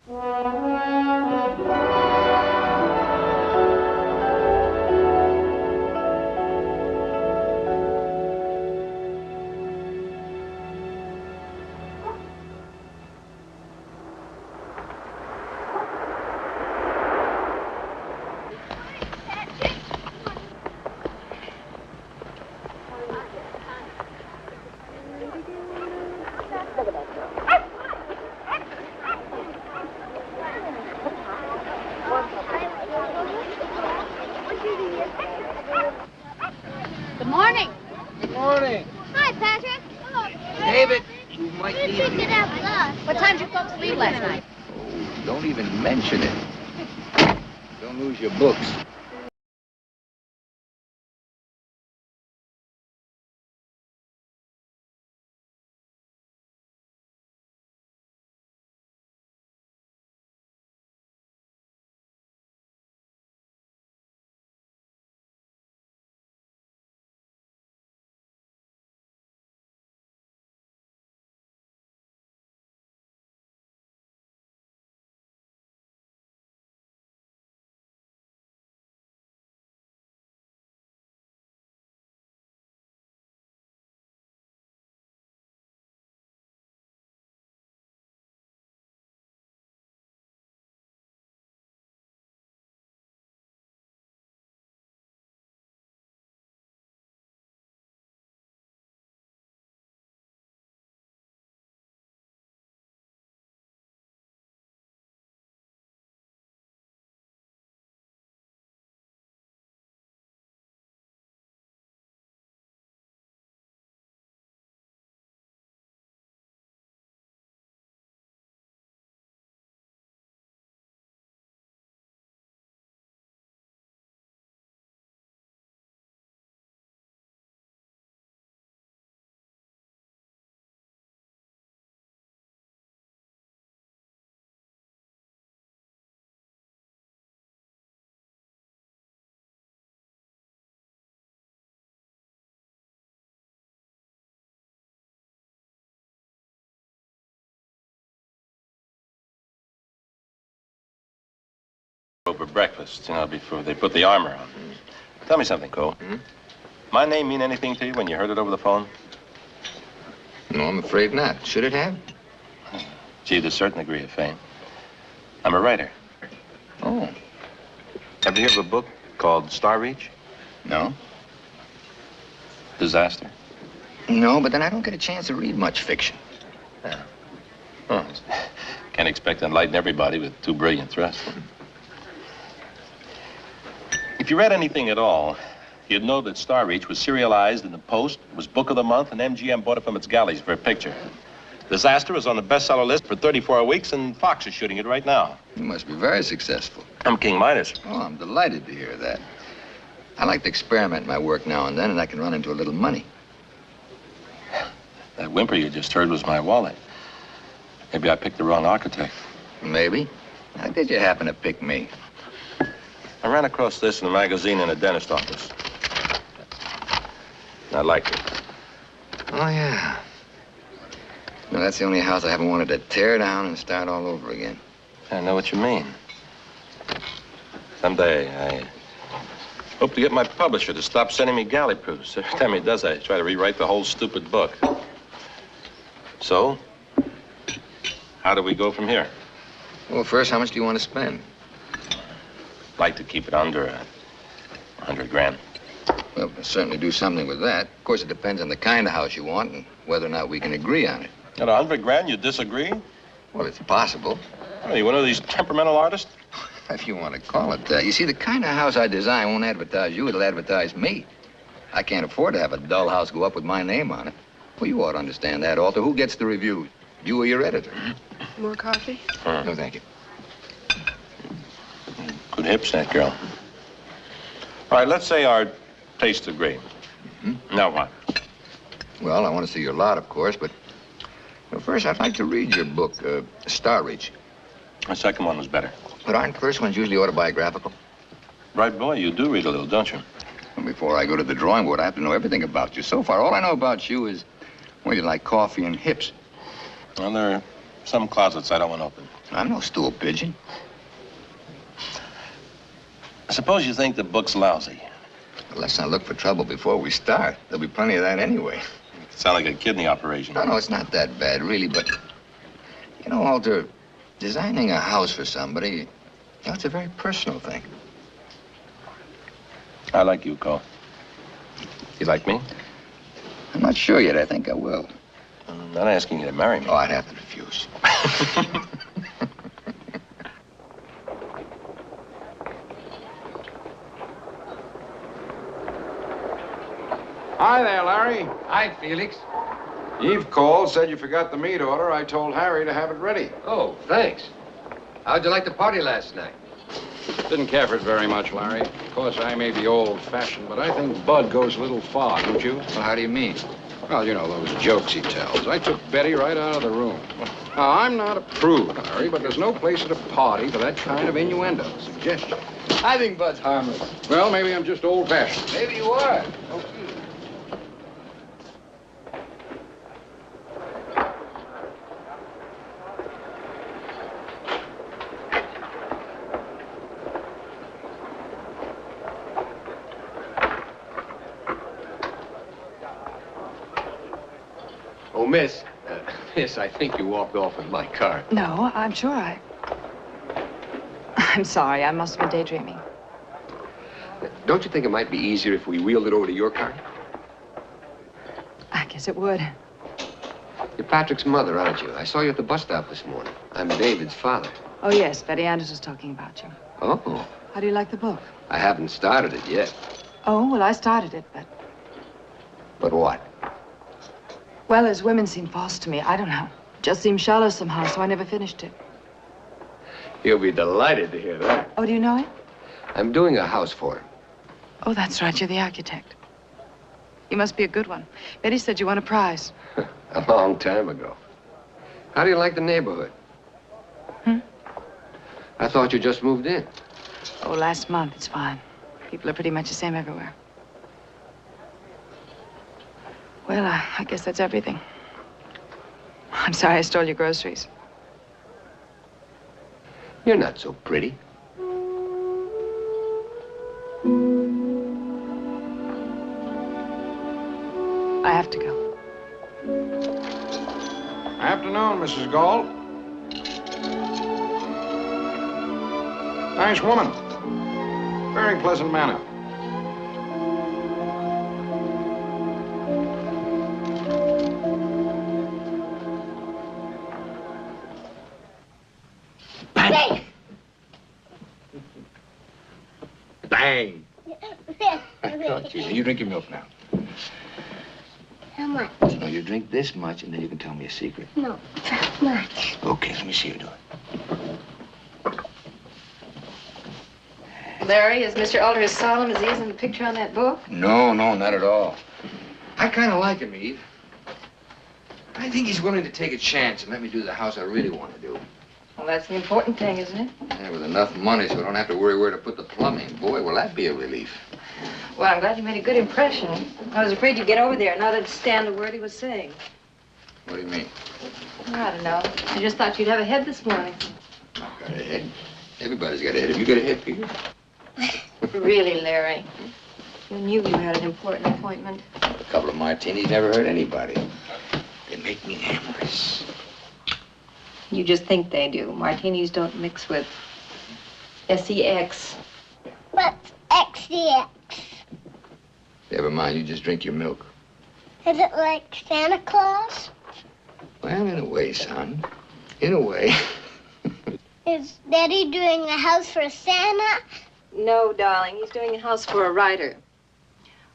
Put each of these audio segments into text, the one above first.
Good morning. Good morning. Hi, Patrick. Hello. David, you might need Pick it up with us. What time did you folks leave last night? Oh, don't even mention it. Don't lose your books. Over breakfast, before they put the armor on. Tell me something, Cole. My name mean anything to you when you heard it over the phone? No, I'm afraid not. Should it have? Achieved a certain degree of fame. I'm a writer. Oh. Ever hear of a book called Star Reach? No? Disaster? No, but then I don't get a chance to read much fiction. Yeah. Oh, can't expect to enlighten everybody with two brilliant thrusts. If you read anything at all, you'd know that Star Reach was serialized in the Post, was Book of the Month, and MGM bought it from its galleys for a picture. Disaster was on the bestseller list for 34 weeks, and Fox is shooting it right now. You must be very successful. I'm King Midas. Oh, I'm delighted to hear that. I like to experiment in my work now and then, and I can run into a little money. That whimper you just heard was my wallet. Maybe I picked the wrong architect. Maybe. How did you happen to pick me? I ran across this in a magazine in a dentist office. I liked it. Oh, yeah. No, that's the only house I haven't wanted to tear down and start all over again. I know what you mean. Someday, I hope to get my publisher to stop sending me galley proofs. Every time he does, I try to rewrite the whole stupid book. So, how do we go from here? Well, first, how much do you want to spend? Like to keep it under 100 grand. Well, we'll certainly do something with that. Of course, it depends on the kind of house you want and whether or not we can agree on it. At 100 grand, you disagree? Well, it's possible. Are you one of these temperamental artists? If you want to call it that. You see, the kind of house I design won't advertise you, it'll advertise me. I can't afford to have a dull house go up with my name on it. Well, you ought to understand that, Alter. Who gets the reviews? You or your editor? More coffee? No, thank you. Good hips, that girl. All right, let's say our tastes agree. Now what? Well, I want to see your lot, of course, but well, first, I'd like to read your book, Star Reach. The second one was better. But aren't first ones usually autobiographical? Right, boy, you do read a little, don't you? Well, before I go to the drawing board, I have to know everything about you. So far, all I know about you is, well, you like coffee and hips. Well, they're Some closets I don't want open. I'm no stool pigeon. Suppose you think the book's lousy. Well, let's not look for trouble before we start. There'll be plenty of that anyway. Sound like a kidney operation. No, it's not that bad, really, but... You know, Walter, designing a house for somebody, you know, it's a very personal thing. I like you, Cole. You like me? I'm not sure yet. I think I will. I'm not asking you to marry me. Oh, I'd have to refuse. Hi there, Larry. Hi, Felix. Eve called, said you forgot the meat order. I told Harry to have it ready. Oh, thanks. How'd you like the party last night? Didn't care for it very much, Larry. Of course, I may be old-fashioned, but I think Bud goes a little far, don't you? Well, how do you mean? Well, you know, those jokes he tells. I took Betty right out of the room. Now, I'm not a prude, Larry, but there's no place at a party for that kind of innuendo, suggestion. I think Bud's harmless. Well, maybe I'm just old-fashioned. Maybe you are. Oh, Miss, I think you walked off in my car. No, I'm sure I'm sorry. I must have been daydreaming. Don't you think it might be easier if we wheeled it over to your car? I guess it would. You're Patrick's mother, aren't you? I saw you at the bus stop this morning. I'm David's father. Oh, yes. Betty Anders was talking about you. Oh, How do you like the book? I haven't started it yet. Oh, well, I started it, but... But what? Well, his women seem false to me. I don't know. Just seemed shallow somehow, so I never finished it. He'll be delighted to hear that. Oh, do you know him? I'm doing a house for him. Oh, that's right. You're the architect. You must be a good one. Betty said you won a prize. A long time ago. How do you like the neighborhood? I thought you just moved in. Oh, last month. It's fine. People are pretty much the same everywhere. Well, I guess that's everything. I'm sorry I stole your groceries. You're not so pretty. I have to go. Afternoon, Mrs. Galt. Nice woman. Very pleasant manner. Bang! Bang! You drink your milk now. How much? No, you drink this much, and then you can tell me a secret. No, that much. Okay, let me see you do it. Larry, is Mr. Alder as solemn as he is in the picture on that book? No, not at all. I kind of like him, Eve. I think he's willing to take a chance and let me do the house I really want to do. Well, that's the important thing, isn't it? Yeah, with enough money so I don't have to worry where to put the plumbing. Boy, will that be a relief. Well, I'm glad you made a good impression. I was afraid you'd get over there and not understand a word he was saying. What do you mean? I don't know. I just thought you'd have a head this morning. I've got a head. Everybody's got a head. Have you got a head, Peter? Really, Larry. You knew you had an important appointment. A couple of martinis never hurt anybody. They make me amorous. You just think they do. Martinis don't mix with sex. What's XDX? Never mind, you just drink your milk. Is it like Santa Claus? Well, in a way, son. In a way. Is Daddy doing a house for Santa? No, darling. He's doing a house for a writer.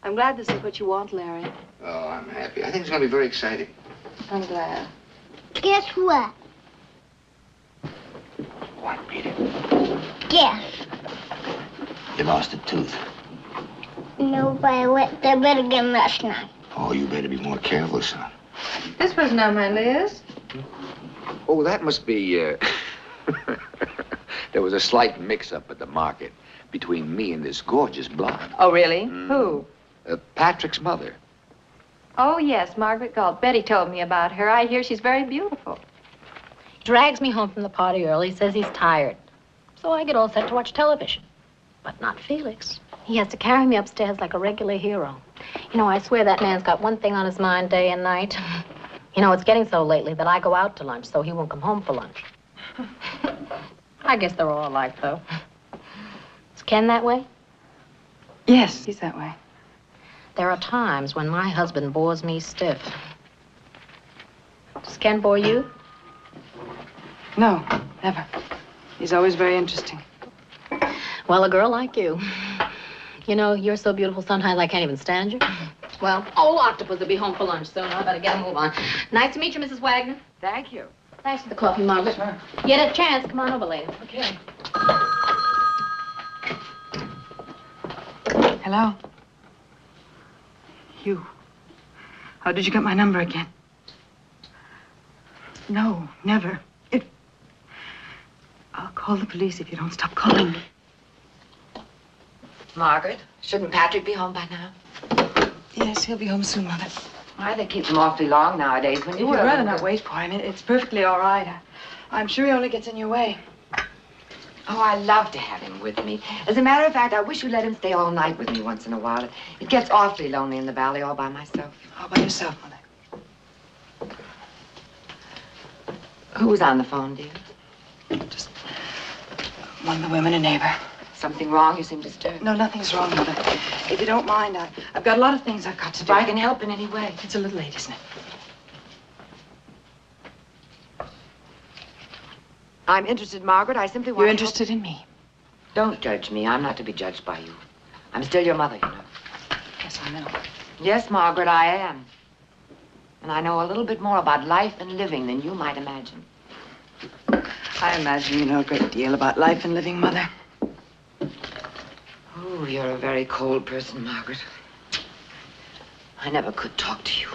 I'm glad this is what you want, Larry. Oh, I'm happy. I think it's going to be very exciting. I'm glad. Guess what? What, Peter? Guess. You lost a tooth. No, but I went to bed again last night. Oh, you better be more careful, son. This wasn't on my list. Oh, that must be, There was a slight mix-up at the market between me and this gorgeous blonde. Oh, really? Who? Patrick's mother. Oh, yes, Margaret Galt. Betty told me about her. I hear she's very beautiful. Drags me home from the party early, says he's tired. So I get all set to watch television. But not Felix. He has to carry me upstairs like a regular hero. You know, I swear that man's got one thing on his mind day and night. You know, it's getting so lately that I go out to lunch, so he won't come home for lunch. I guess they're all alike, though. Is Ken that way? Yes, he's that way. There are times when my husband bores me stiff. Does Ken bore you? No, never. He's always very interesting. Well, a girl like you. You know, you're so beautiful sometimes I can't even stand you. Well, old Octopus will be home for lunch soon. I better get a move on. Nice to meet you, Mrs. Wagner. Thank you. Thanks for the coffee, Margaret. Sure. Get a chance. Come on over later. Okay. Hello? You. How did you get my number again? No, never. I'll call the police if you don't stop calling me. Margaret, shouldn't Patrick be home by now? Yes, he'll be home soon, Mother. Why, they keep them awfully long nowadays. When If you you'd were rather not wait for him, it's perfectly all right. I'm sure he only gets in your way. Oh, I love to have him with me. As a matter of fact, I wish you'd let him stay all night with me once in a while. It gets awfully lonely in the valley all by myself. All by yourself, Mother. Who's on the phone, dear? Just one of the women, a neighbor. Something wrong? You seem disturbed. No, nothing's wrong, Mother. If you don't mind, I've got a lot of things I've got to do. If I can help in any way. It's a little late, isn't it? I'm interested, Margaret. I simply want You're to interested in me? Don't judge me. I'm not to be judged by you. I'm still your mother, you know. Yes, I know. Yes, Margaret, I am. And I know a little bit more about life and living than you might imagine. I imagine you know a great deal about life and living, Mother. Oh, you're a very cold person, Margaret. I never could talk to you.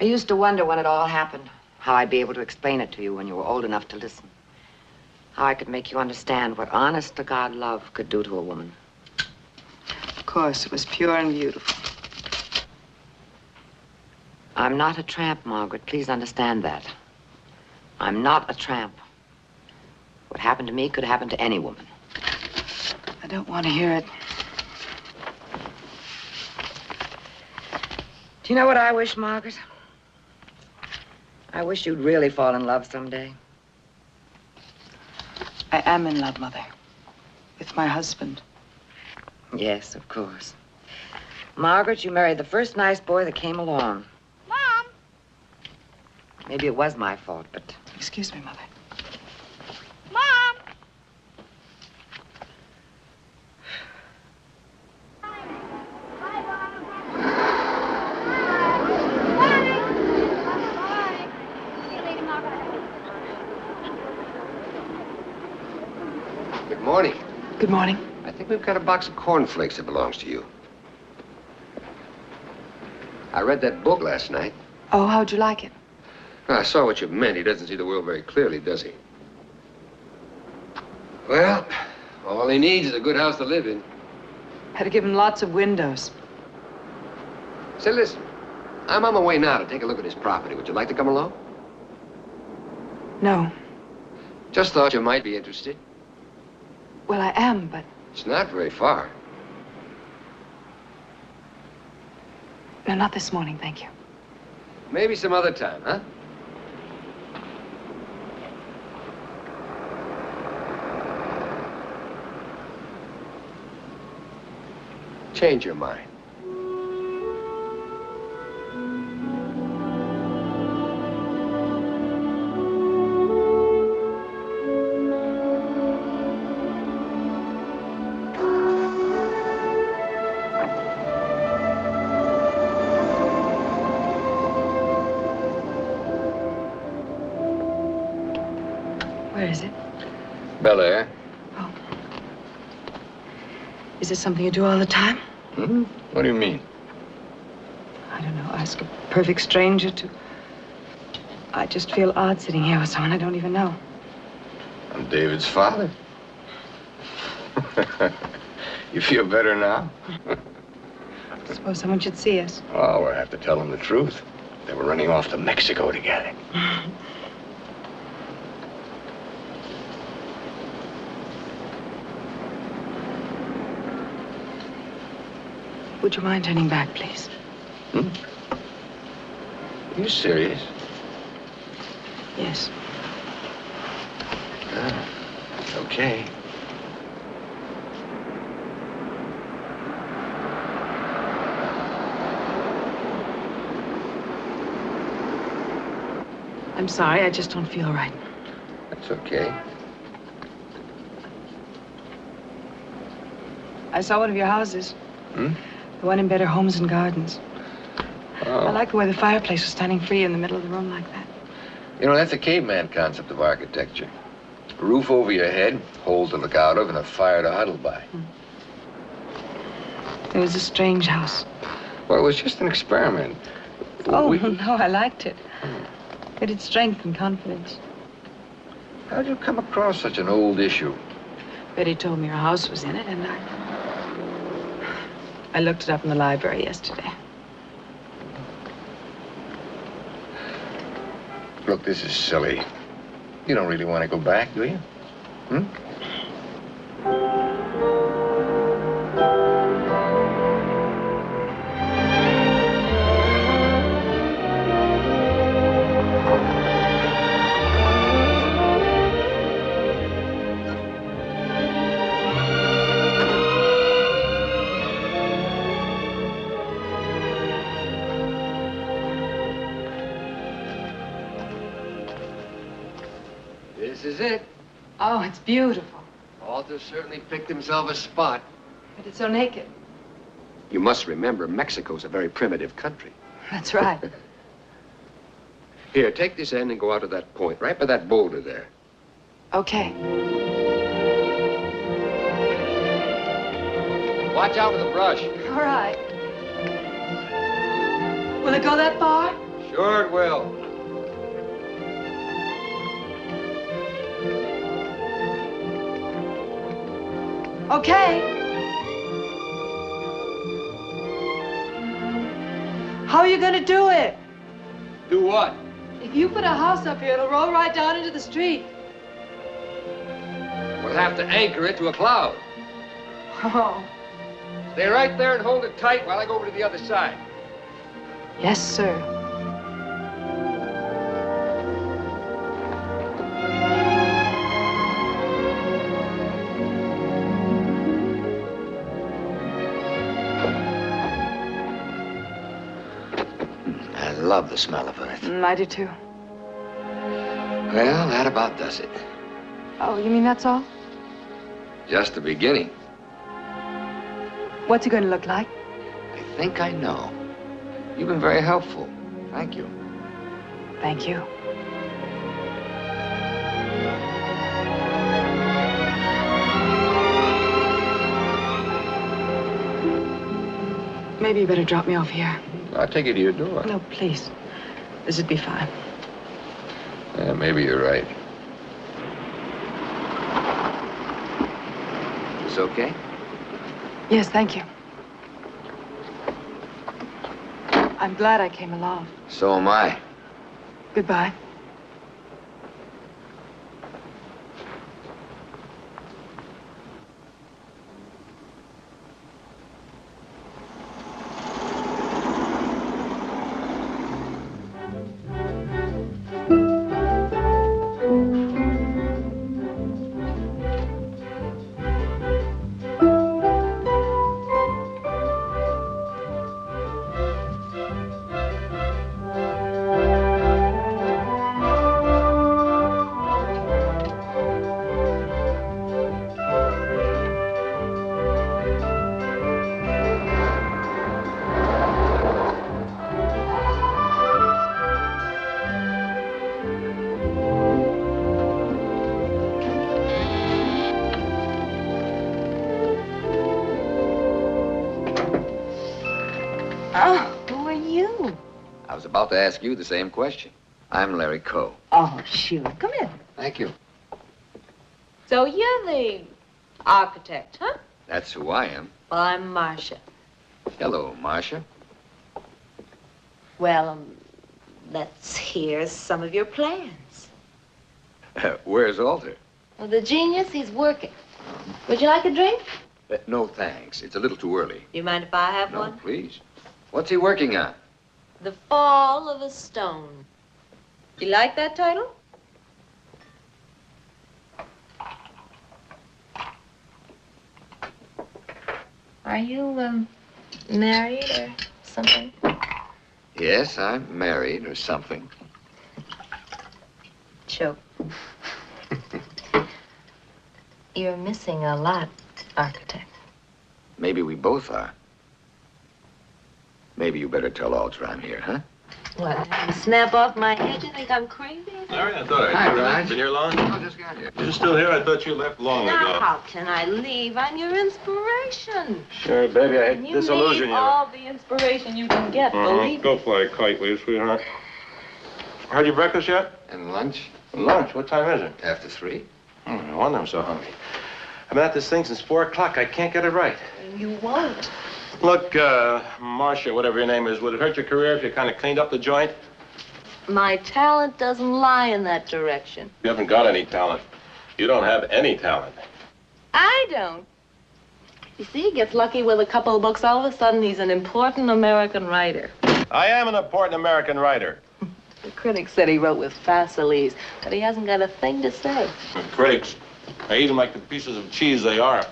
I used to wonder when it all happened, how I'd be able to explain it to you when you were old enough to listen. How I could make you understand what honest-to-God love could do to a woman. Of course, it was pure and beautiful. I'm not a tramp, Margaret. Please understand that. I'm not a tramp. What happened to me could happen to any woman. I don't want to hear it. Do you know what I wish, Margaret? I wish you'd really fall in love someday. I am in love, Mother. With my husband. Yes, of course. Margaret, you married the first nice boy that came along. Mom! Maybe it was my fault, but... Excuse me, Mother. Mom! Good morning. Good morning. I think we've got a box of cornflakes that belongs to you. I read that book last night. Oh, how'd you like it? I saw what you meant. He doesn't see the world very clearly, does he? Well, all he needs is a good house to live in. Had to give him lots of windows. Say, listen, I'm on my way now to take a look at his property. Would you like to come along? No. Just thought you might be interested. Well, I am, but... It's not very far. No, not this morning, thank you. Maybe some other time, huh? Change your mind. Where is it? Bel Air. Oh. Is this something you do all the time? Hmm? What do you mean? I don't know. Ask a perfect stranger to... I just feel odd sitting here with someone I don't even know. I'm David's father. You feel better now? Suppose someone should see us. Oh, we'll have to tell them the truth. They were running off to Mexico together. Would you mind turning back, please? You serious? Yes. Okay. I'm sorry, I just don't feel right. That's okay. I saw one of your houses. Hmm? The one in Better Homes and Gardens. Oh. I like the way the fireplace was standing free in the middle of the room like that. You know, that's a caveman concept of architecture. A roof over your head, hole to look out of, and a fire to huddle by. It was a strange house. Well, it was just an experiment. Oh, no, I liked it. It had strength and confidence. How'd you come across such an old issue? Betty told me her house was in it, and I looked it up in the library yesterday. Look, this is silly. You don't really want to go back, do you? Hmm? This is it. Oh, it's beautiful. Walter certainly picked himself a spot. But it's so naked. You must remember, Mexico's a very primitive country. That's right. Here, take this end and go out to that point, right by that boulder there. Okay. Watch out for the brush. All right. Will it go that far? Sure it will. Okay. How are you going to do it? Do what? If you put a house up here, it'll roll right down into the street. We'll have to anchor it to a cloud. Oh. Stay right there and hold it tight while I go over to the other side. Yes, sir. I love the smell of earth. I do, too. Well, that about does it. Oh, you mean that's all? Just the beginning. What's it going to look like? I think I know. You've been very helpful. Thank you. Thank you. Maybe you better drop me off here. I'll take you to your door. No, please. This would be fine. Yeah, maybe you're right. It's okay? Yes, thank you. I'm glad I came along. So am I. Goodbye. To ask you the same question. I'm Larry Coe. Oh, sure. Come in. Thank you. So you're the architect, huh? That's who I am. Well, I'm Marcia. Hello, Marcia. Well, let's hear some of your plans. Where's Alter? Well, the genius, he's working. Would you like a drink? No, thanks. It's a little too early. You mind if I have No, one? please. What's he working on? The Fall of a Stone. You like that title? Are you, married or something? Yes, I'm married or something. Choke. You're missing a lot, architect. Maybe we both are. Maybe you better tell Alter I'm here, huh? What, you snap off my head? You think I'm crazy? Larry, I thought Hi, Raj. Been here long? I just got here. You're still here? I thought you left long Now, ago. how can I leave? I'm your inspiration. Sure, baby, I hate And to you disillusion need you. all the inspiration you can get, believe Go me. fly a kite, will you, sweetheart? Had your breakfast yet? And lunch? Lunch? What time is it? After 3? Oh, no wonder I'm so hungry. I've been at this thing since 4 o'clock. I can't get it right. You won't. Look, Marcia, whatever your name is, would it hurt your career if you kind of cleaned up the joint? My talent doesn't lie in that direction. You haven't got any talent. You don't have any talent. I don't. You see, he gets lucky with a couple of books. All of a sudden, he's an important American writer. I am an important American writer. The critics said he wrote with facilities, but he hasn't got a thing to say. The critics, they eat them like the pieces of cheese they are.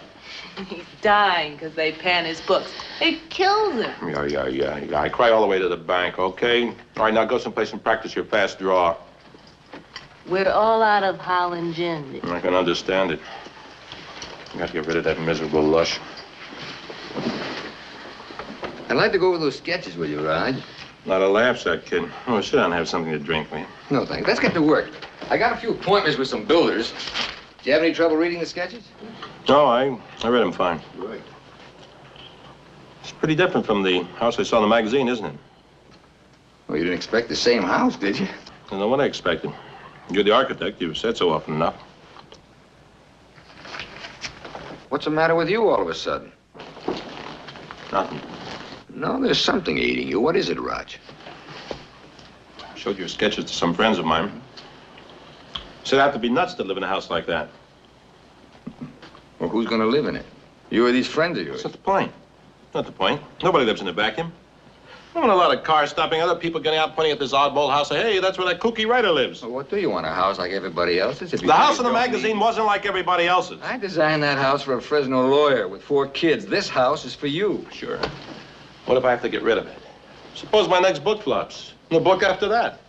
He's dying because they pan his books. It kills him. Yeah. I cry all the way to the bank, okay? All right, now go someplace and practice your fast draw. We're all out of Holland gin. I can understand it. You got to get rid of that miserable lush. I'd like to go over those sketches with you, Raj. Not a laugh, that kid. Oh, sit down and have something to drink, will you? No, thanks. Let's get to work. I got a few appointments with some builders. Do you have any trouble reading the sketches? No, I read them fine. Good. It's pretty different from the house I saw in the magazine, isn't it? Well, you didn't expect the same house, did you? I don't know what I expected. You're the architect. You've said so often enough. What's the matter with you all of a sudden? Nothing. No, there's something eating you. What is it, Raj? Showed your sketches to some friends of mine. Said I have to be nuts to live in a house like that. Well, who's going to live in it? You or these friends of yours? That's not the point. Not the point. Nobody lives in a vacuum. I want a lot of cars stopping, other people getting out pointing at this oddball house. Say, hey, that's where that kooky writer lives. Well, what do you want, a house like everybody else's? If you The house in the don't magazine need- wasn't like everybody else's. I designed that house for a Fresno lawyer with 4 kids. This house is for you. Sure. What if I have to get rid of it? Suppose my next book flops. And the book after that.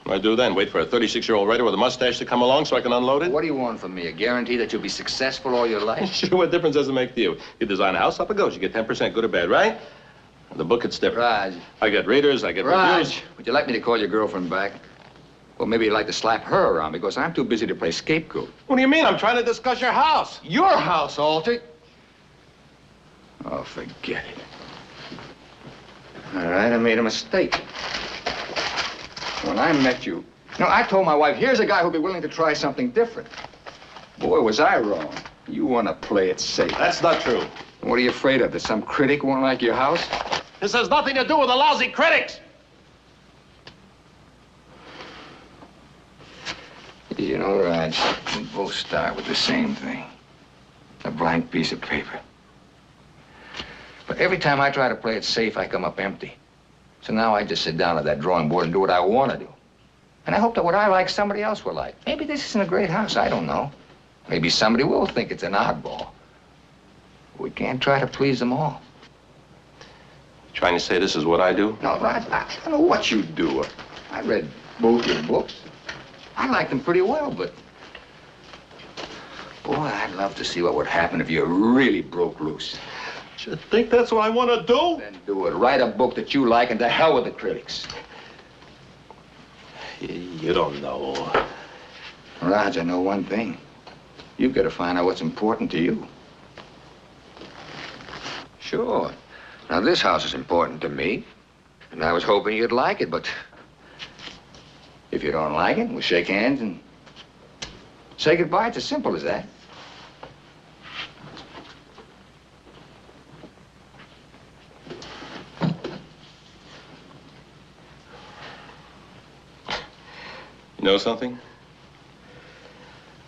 What do I do then? Wait for a 36-year-old writer with a mustache to come along so I can unload it? What do you want from me? A guarantee that you'll be successful all your life? Sure, what difference does it make to you? You design a house, up it goes. You get 10%, good or bad, right? The book, it's different. Raj. I get readers, I get reviews. Raj, would you like me to call your girlfriend back? Well, maybe you'd like to slap her around because I'm too busy to play scapegoat. What do you mean? I'm trying to discuss your house. Your house, Alter. Oh, forget it. All right, I made a mistake. When I met you, I told my wife, here's a guy who'll be willing to try something different. Boy, was I wrong. You want to play it safe. That's not true. What are you afraid of? That some critic won't like your house? This has nothing to do with the lousy critics. You know, Raj, we both start with the same thing. A blank piece of paper. But every time I try to play it safe, I come up empty. So now I just sit down at that drawing board and do what I want to do. And I hope that what I like, somebody else will like. Maybe this isn't a great house, I don't know. Maybe somebody will think it's an oddball. We can't try to please them all. Trying to say this is what I do? No, Raj, I don't know what you do. I read both your books. I like them pretty well, but... Boy, I'd love to see what would happen if you really broke loose. You think that's what I want to do? Then do it. Write a book that you like and to hell with the critics. You don't know. Raj, I know one thing. You've got to find out what's important to you. Sure. Now, this house is important to me, and I was hoping you'd like it, but if you don't like it, we'll shake hands and say goodbye. It's as simple as that. You know something?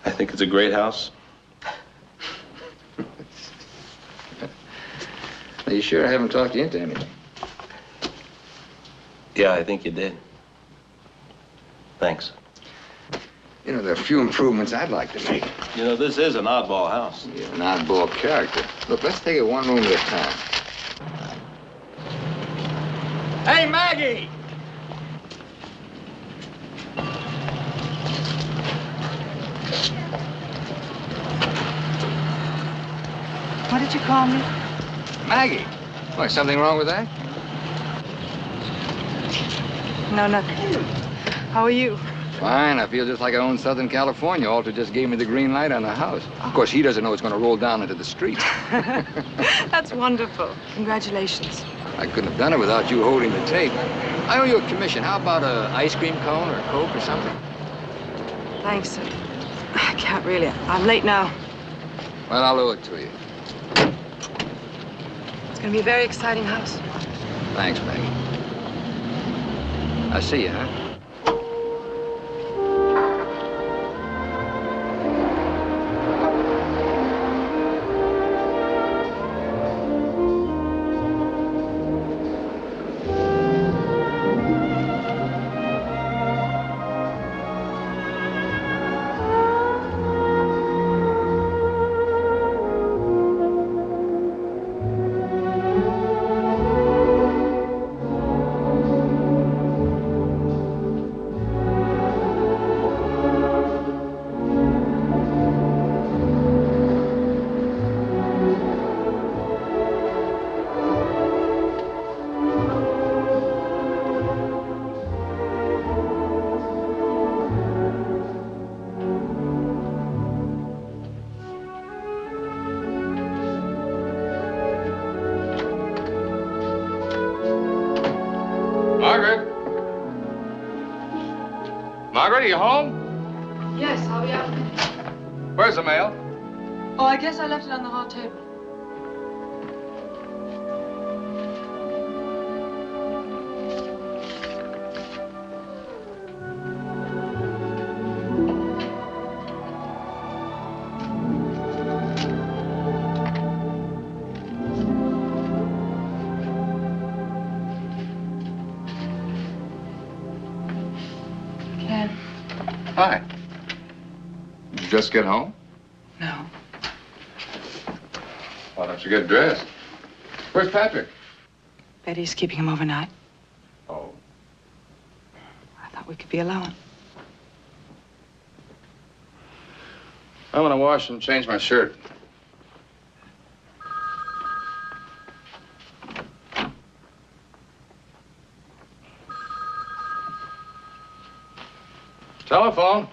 I think it's a great house. Are you sure I haven't talked you into anything? Yeah, I think you did. Thanks. You know, there are a few improvements I'd like to make. You know, this is an oddball house. You're an oddball character. Look, let's take it one room at a time. Hey, Maggie! What did you call me? Maggie! Why, something wrong with that? No, nothing. How are you? Fine. I feel just like I own Southern California. Alter just gave me the green light on the house. Of course, he doesn't know it's going to roll down into the street. That's wonderful. Congratulations. I couldn't have done it without you holding the tape. I owe you a commission. How about an ice cream cone or a Coke or something? Thanks. I can't really. I'm late now. Well, I'll owe it to you. It's going to be a very exciting house. Thanks, Maggie. I'll see you, huh? Margaret, are you home? Yes, I'll be out. Where's the mail? Oh, I guess I left it on the hall table. Hi. Did you just get home? No. Why don't you get dressed? Where's Patrick? Betty's keeping him overnight. Oh. I thought we could be alone. I'm gonna wash and change my shirt. Telephone.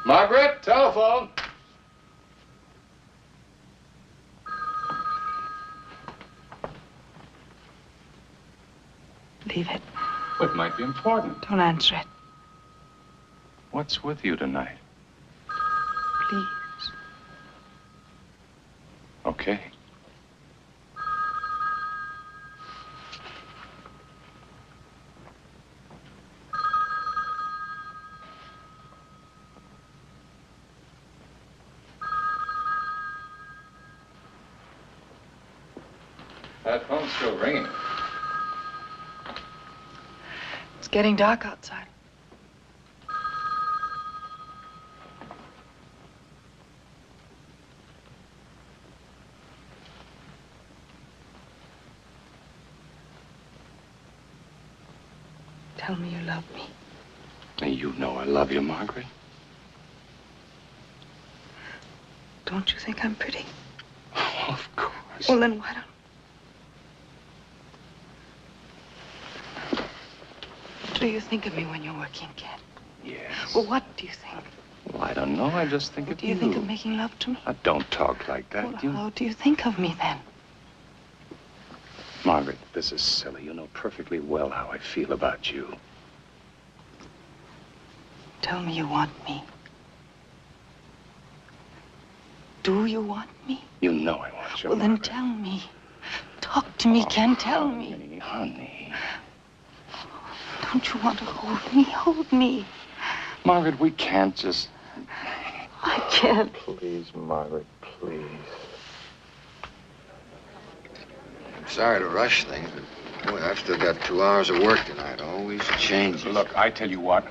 Margaret, telephone. Leave it. Well, it might be important. Don't answer it. What's with you tonight? Please. Okay. That phone's still ringing. It's getting dark outside. Tell me you love me. You know I love you, Margaret. Don't you think I'm pretty? Oh, of course. Well, then why don't... What do you think of me when you're working, Ken? Yes. Well, what do you think? Well, I don't know. I just think What of do you think of making love to me? Don't talk like that. Well, how do you think of me then? Margaret, this is silly. You know perfectly well how I feel about you. Tell me you want me. Do you want me? You know I want you, Well, then Margaret. tell me. Talk to me, Ken. Tell me. Honey. Don't you want to hold me? Hold me. Margaret, we can't just... I can't. Please, Margaret, please. I'm sorry to rush things, but boy, I've still got 2 hours of work tonight. Always changes. Look, I tell you what.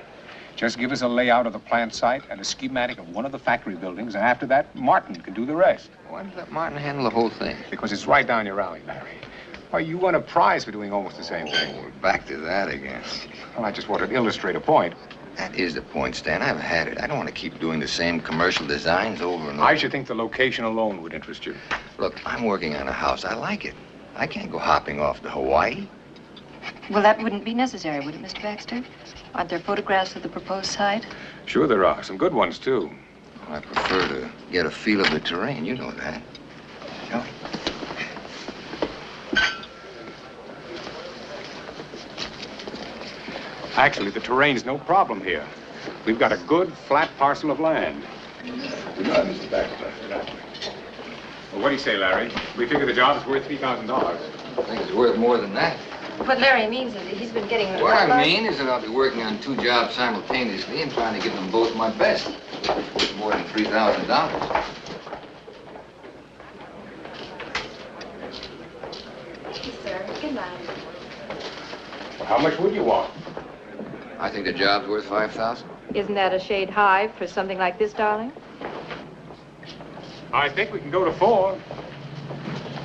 Just give us a layout of the plant site and a schematic of one of the factory buildings, and after that, Martin can do the rest. Why don't you let Martin handle the whole thing? Because it's right down your alley, Larry. Why, you won a prize for doing almost the same thing. We're back to that again. Well, I just wanted to illustrate a point. That is the point, Stan. I've had it. I don't want to keep doing the same commercial designs over and over. I should think the location alone would interest you. Look, I'm working on a house. I like it. I can't go hopping off to Hawaii. Well, that wouldn't be necessary, would it, Mr. Baxter? Aren't there photographs of the proposed site? Sure there are. Some good ones, too. Well, I prefer to get a feel of the terrain. You know that. Shall we? Actually, the terrain's no problem here. We've got a good, flat parcel of land. Good night, Mr. Baxter. Well, what do you say, Larry? We figure the job is worth $3,000. I think it's worth more than that. What Larry means is that he's been getting... What I mean is that I'll be working on 2 jobs simultaneously and trying to give them both my best. It's more than $3,000. Sir, good night. Well, how much would you want? I think the job's worth $5,000. Isn't that a shade high for something like this, darling? I think we can go to 4.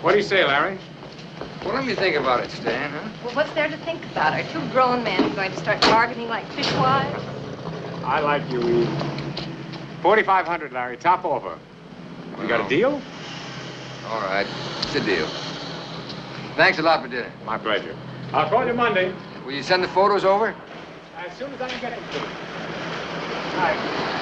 What do you say, Larry? Well, let me think about it, Stan, huh? Well, what's there to think about? Are 2 grown men going to start bargaining like fishwives? I like you, Eve. 4,500, Larry. Top offer. You got a deal? All right. It's a deal. Thanks a lot for dinner. My pleasure. I'll call you Monday. Will you send the photos over? As soon as I can get them to you. All right.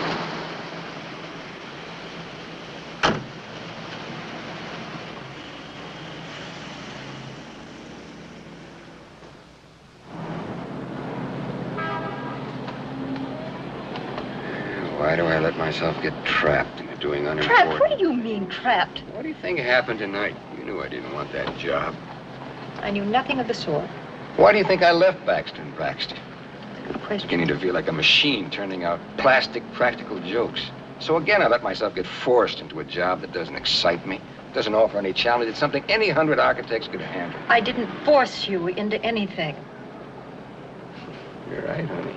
Why do I let myself get trapped into doing unimportant... Trapped? What do you mean, trapped? What do you think happened tonight? You knew I didn't want that job. I knew nothing of the sort. Why do you think I left Baxter and Baxter? Good question. Beginning to feel like a machine turning out plastic, practical jokes. So again, I let myself get forced into a job that doesn't excite me, doesn't offer any challenge. It's something any 100 architects could handle. I didn't force you into anything. You're right, honey.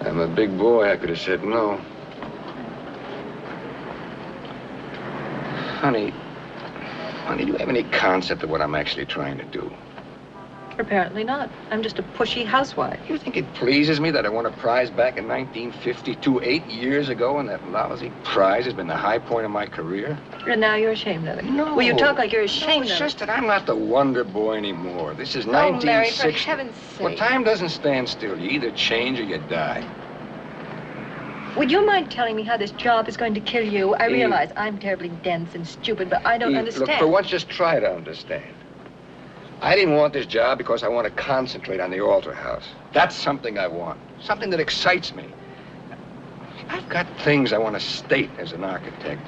I'm a big boy. I could have said no. Honey, do you have any concept of what I'm actually trying to do? Apparently not. I'm just a pushy housewife. You think it pleases me that I won a prize back in 1952, 8 years ago, and that lousy prize has been the high point of my career? And now you're ashamed of it. No. Well, you talk like you're ashamed It's of just it. that I'm not the wonder boy anymore. This is Oh, Larry, 1960. for heaven's sake. Well, time doesn't stand still. You either change or you die. Would you mind telling me how this job is going to kill you? I Eve. realize I'm terribly dense and stupid, but I don't Eve, understand. Look, for once, just try to understand. I didn't want this job because I want to concentrate on the altar house. That's something I want. Something that excites me. I've got things I want to state as an architect.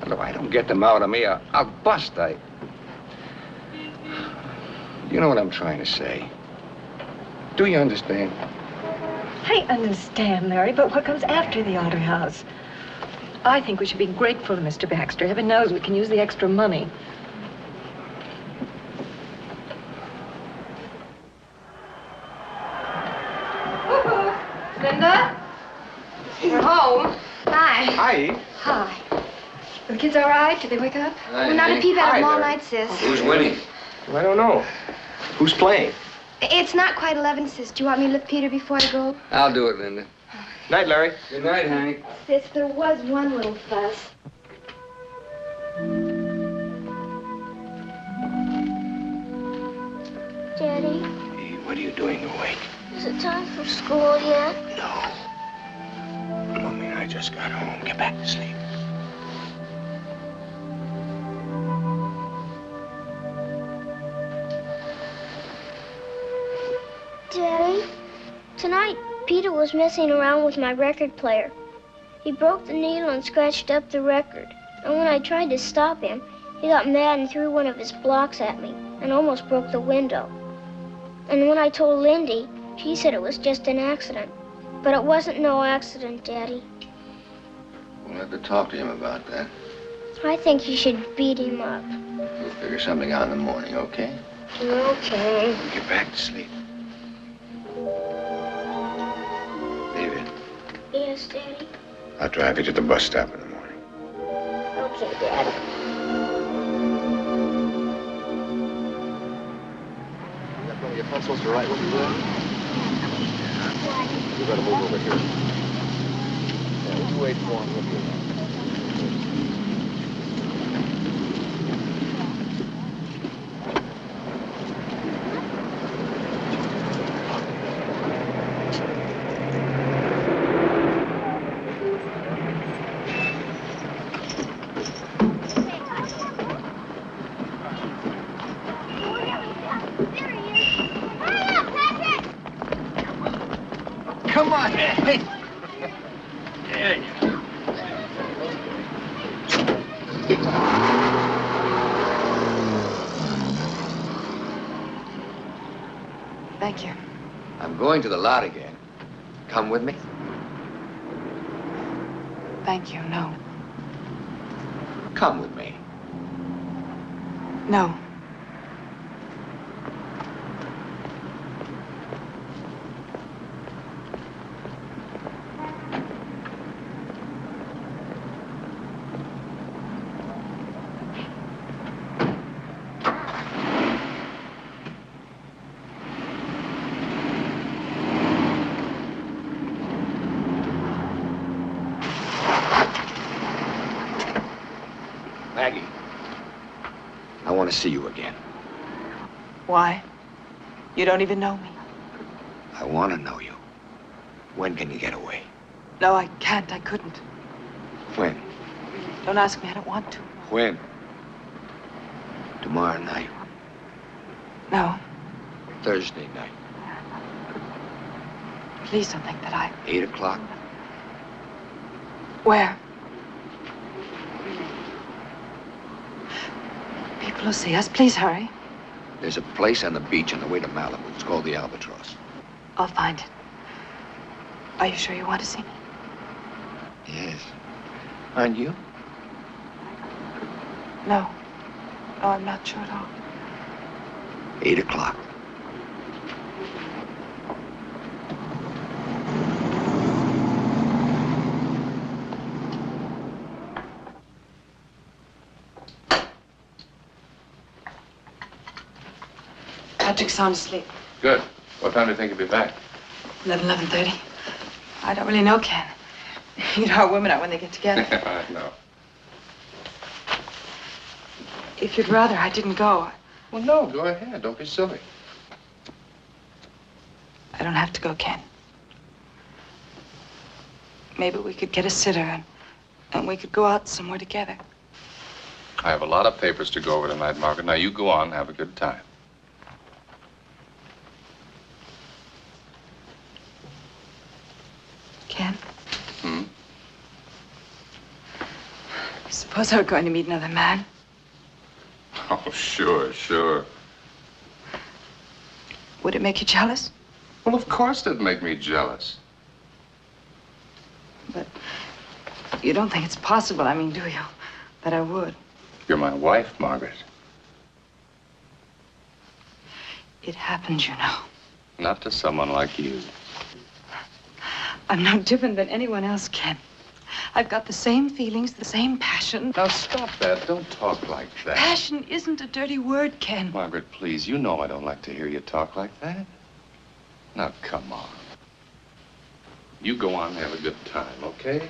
And if I don't get them out of me, I'll bust. You know what I'm trying to say. Do you understand? I understand, Larry, but what comes after the altar house? I think we should be grateful to Mr. Baxter. Heaven knows we can use the extra money. Linda? You're home. Hi. Hi. Hi. The kids all right? Did they wake up? Hi, We're not a Hank. peep out of Hi them all there. night, sis. Who's winning? I don't know. Who's playing? It's not quite 11, sis. Do you want me to lift Peter before I go? I'll do it, Linda. Night, Larry. Good night, Hank. Sis, there was one little fuss. Daddy, Hey, what are you doing awake? is it time for school yet? No. Mommy and I just got home. Get back to sleep. Daddy, tonight Peter was messing around with my record player. He broke the needle and scratched up the record. And when I tried to stop him, he got mad and threw one of his blocks at me and almost broke the window. And when I told Lindy, she said it was just an accident. But it wasn't no accident, Daddy. We'll have to talk to him about that. I think you should beat him up. We'll figure something out in the morning, okay? Okay. Get back to sleep. David. Yes, Daddy? I'll drive you to the bus stop in the morning. Okay, Daddy. Your pencils to write what you did? You better move over here. Yeah, you wait for him. Look here. Come on. Hey. There you go. Thank you. I'm going to the lot again. Come with me? Thank you. No. Come with me. No. Maggie, I want to see you again. Why? You don't even know me. I want to know you. When can you get away? No, I can't. I couldn't. When? Don't ask me. I don't want to. When? Tomorrow night. No. Thursday night. Please don't think that I... 8 o'clock. Where? People will see us. Please hurry. There's a place on the beach on the way to Malibu. It's called the Albatross. I'll find it. Are you sure you want to see me? Yes. Aren't you? No. No, I'm not sure at all. 8 o'clock. Patrick's sound asleep. Good. What time do you think you'll be back? 11:30. I don't really know, Ken. You know how women are when they get together. I know. If you'd rather I didn't go. Well, no, go ahead. Don't be silly. I don't have to go, Ken. Maybe we could get a sitter and we could go out somewhere together. I have a lot of papers to go over tonight, Margaret. Now, you go on and have a good time. Ken? Hmm? Suppose I were going to meet another man. Oh, sure, sure. Would it make you jealous? Well, of course it'd make me jealous. But you don't think it's possible, I mean, do you? That I would. You're my wife, Margaret. It happens, you know. Not to someone like you. I'm no different than anyone else, Ken. I've got the same feelings, the same passion. Now, stop that. Don't talk like that. Passion isn't a dirty word, Ken. Margaret, please, you know I don't like to hear you talk like that. Now, come on. You go on and have a good time, okay?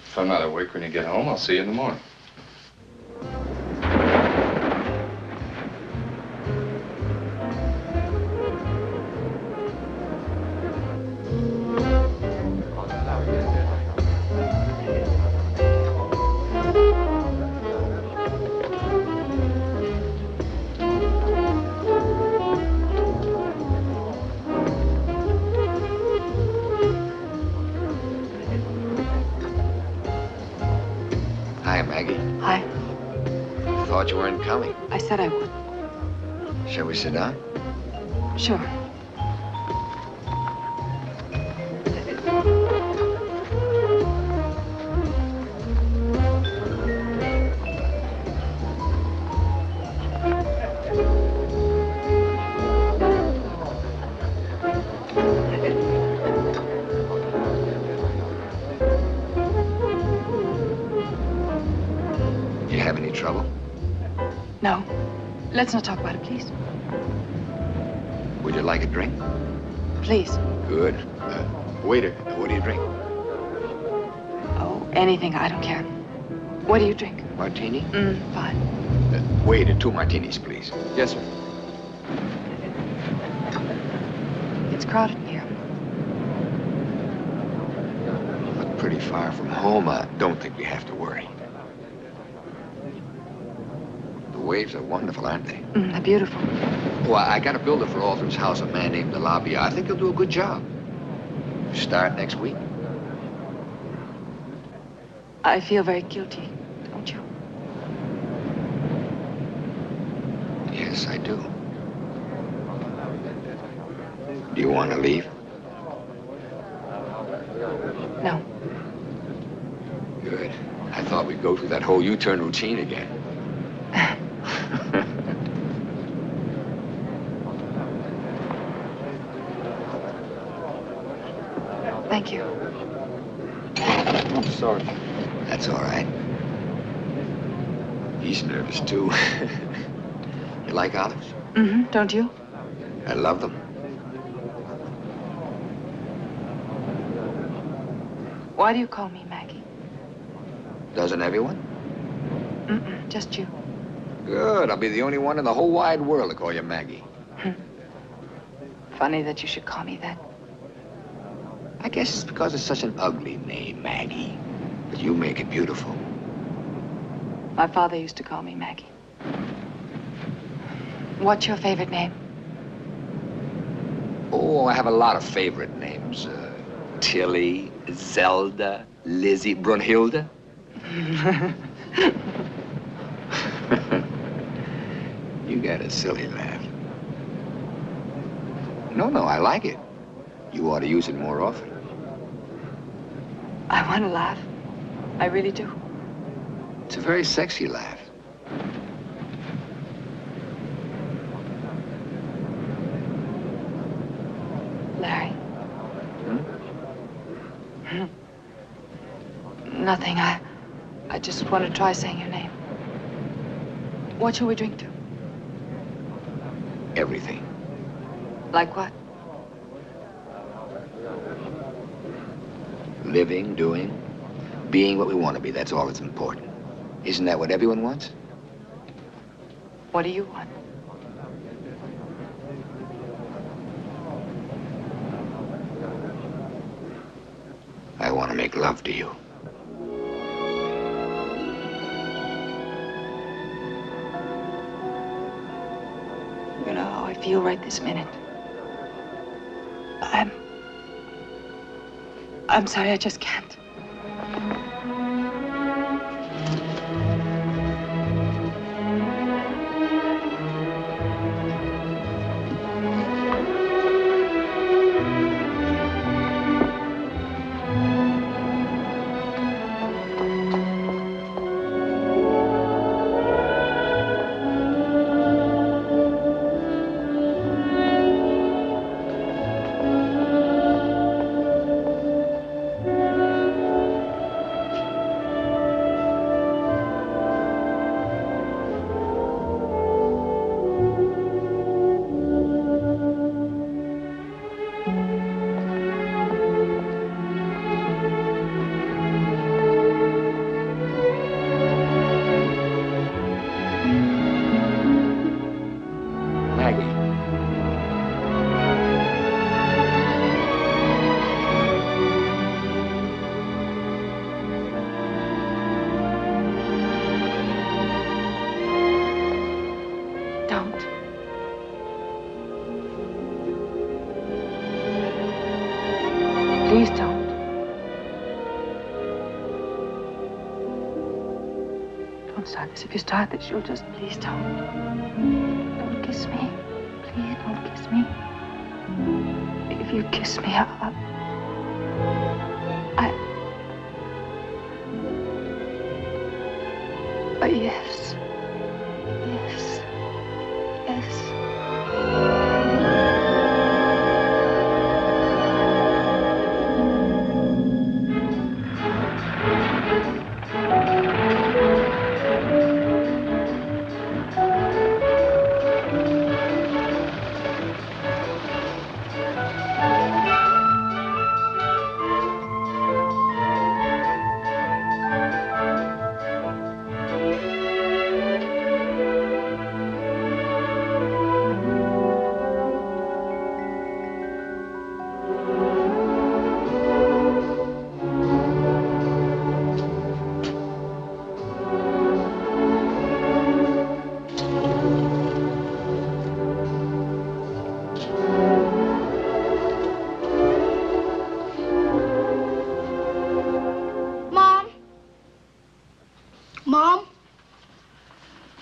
If I'm not awake when you get home, I'll see you in the morning. Hi, Maggie. Hi. Thought you weren't coming. I said I would. Shall we sit down? Sure. trouble? No. Let's not talk about it, please. Would you like a drink? Please. Good. Waiter, what do you drink? Oh, anything. I don't care. What do you drink? Martini? Fine. Waiter, 2 martinis, please. Yes, sir. It's crowded in here. Look pretty far from home. I don't think we have to worry. The waves are wonderful, aren't they? They're beautiful. Well, I got a builder for Alton's house, a man named Delabia. I think he'll do a good job. Start next week. I feel very guilty, don't you? Yes, I do. Do you want to leave? No. Good. I thought we'd go through that whole U-turn routine again. Thank you. I'm sorry. That's all right. He's nervous, too. You like olives? Don't you? I love them. Why do you call me Maggie? Doesn't everyone? Just you. Good. I'll be the only one in the whole wide world to call you Maggie. Funny that you should call me that. I guess it's because it's such an ugly name, Maggie. But you make it beautiful. My father used to call me Maggie. What's your favorite name? Oh, I have a lot of favorite names. Tilly, Zelda, Lizzie, Brunhilde. You got a silly laugh. No, I like it. You ought to use it more often. I want to laugh. I really do. It's a very sexy laugh. Larry. Nothing. I just want to try saying your name. What shall we drink to? Everything. Like what? Living, doing, being what we want to be. That's all that's important. Isn't that what everyone wants? What do you want? I want to make love to you. You know how I feel right this minute. I'm sorry, I just can't. Please don't. Don't start this. If you start this, you'll just please don't. Don't kiss me. Please don't kiss me. If you kiss me, yes. Yes. Yes.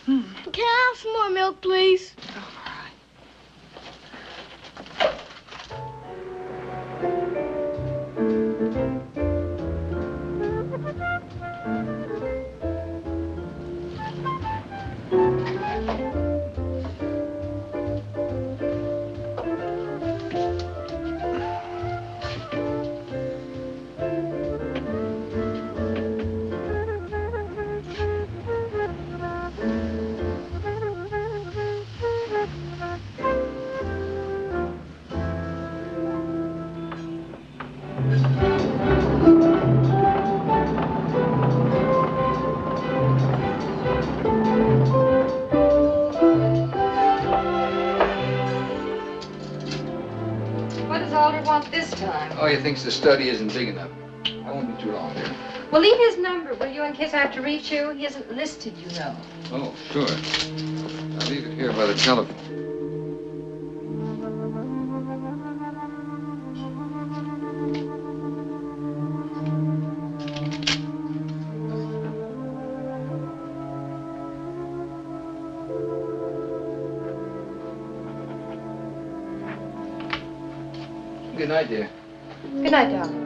Can I have some more milk, please? What does Alder want this time? Oh, he thinks the study isn't big enough. I won't be too long there. Well, leave his number, will you, in case I have to reach you? He isn't listed, you know. Oh, sure. I'll leave it here by the telephone. Good night, dear. Good night, darling.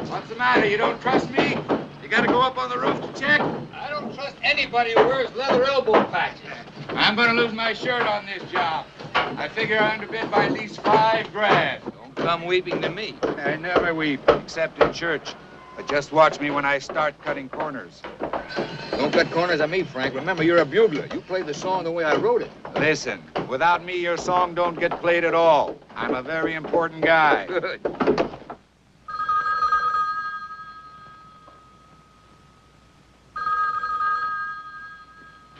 What's the matter? You don't trust me? You gotta go up on the roof to check? I don't trust anybody who wears leather elbow patches. I'm gonna lose my shirt on this job. I figure I underbid by at least $5 grand. Don't come weeping to me. I never weep, except in church. But just watch me when I start cutting corners. Don't cut corners on me, Frank. Remember, you're a bugler. You played the song the way I wrote it. Listen, without me, your song don't get played at all. I'm a very important guy. Good.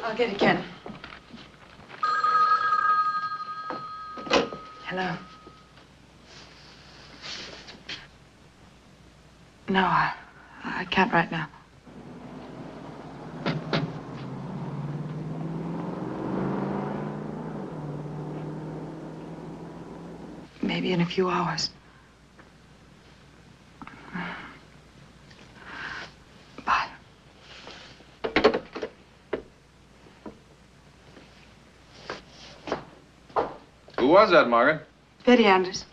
I'll get it, Ken. Hello. No, I can't right now. Maybe in a few hours. Bye. Who was that, Margaret? Betty Anders.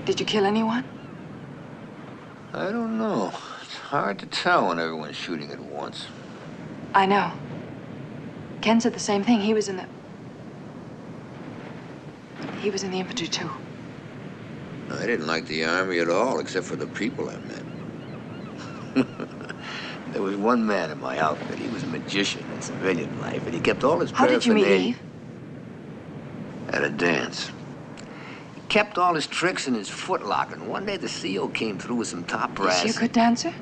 Did you kill anyone? I don't know. It's hard to tell when everyone's shooting at once. I know. Ken said the same thing. He was in the infantry, too. I didn't like the Army at all, except for the people I met. There was one man in my outfit. He was a magician in civilian life, and he kept all his How did you meet Eve? At a dance. He kept all his tricks in his footlocker, and one day the CO came through with some top brass. Is she a good dancer?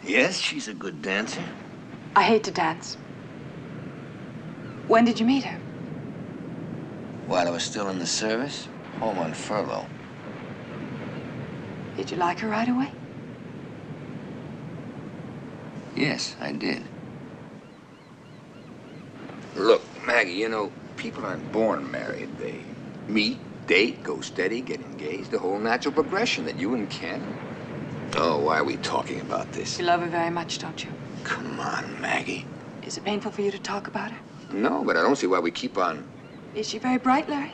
Yes, she's a good dancer. I hate to dance. When did you meet her? While I was still in the service, home on furlough. Did you like her right away? Yes, I did. Maggie, you know, people aren't born married. They meet, date, go steady, get engaged, the whole natural progression that you and Ken. Oh, why are we talking about this? You love her very much, don't you? Come on, Maggie. Is it painful for you to talk about her? No, but I don't see why we keep on. Is she very bright, Larry?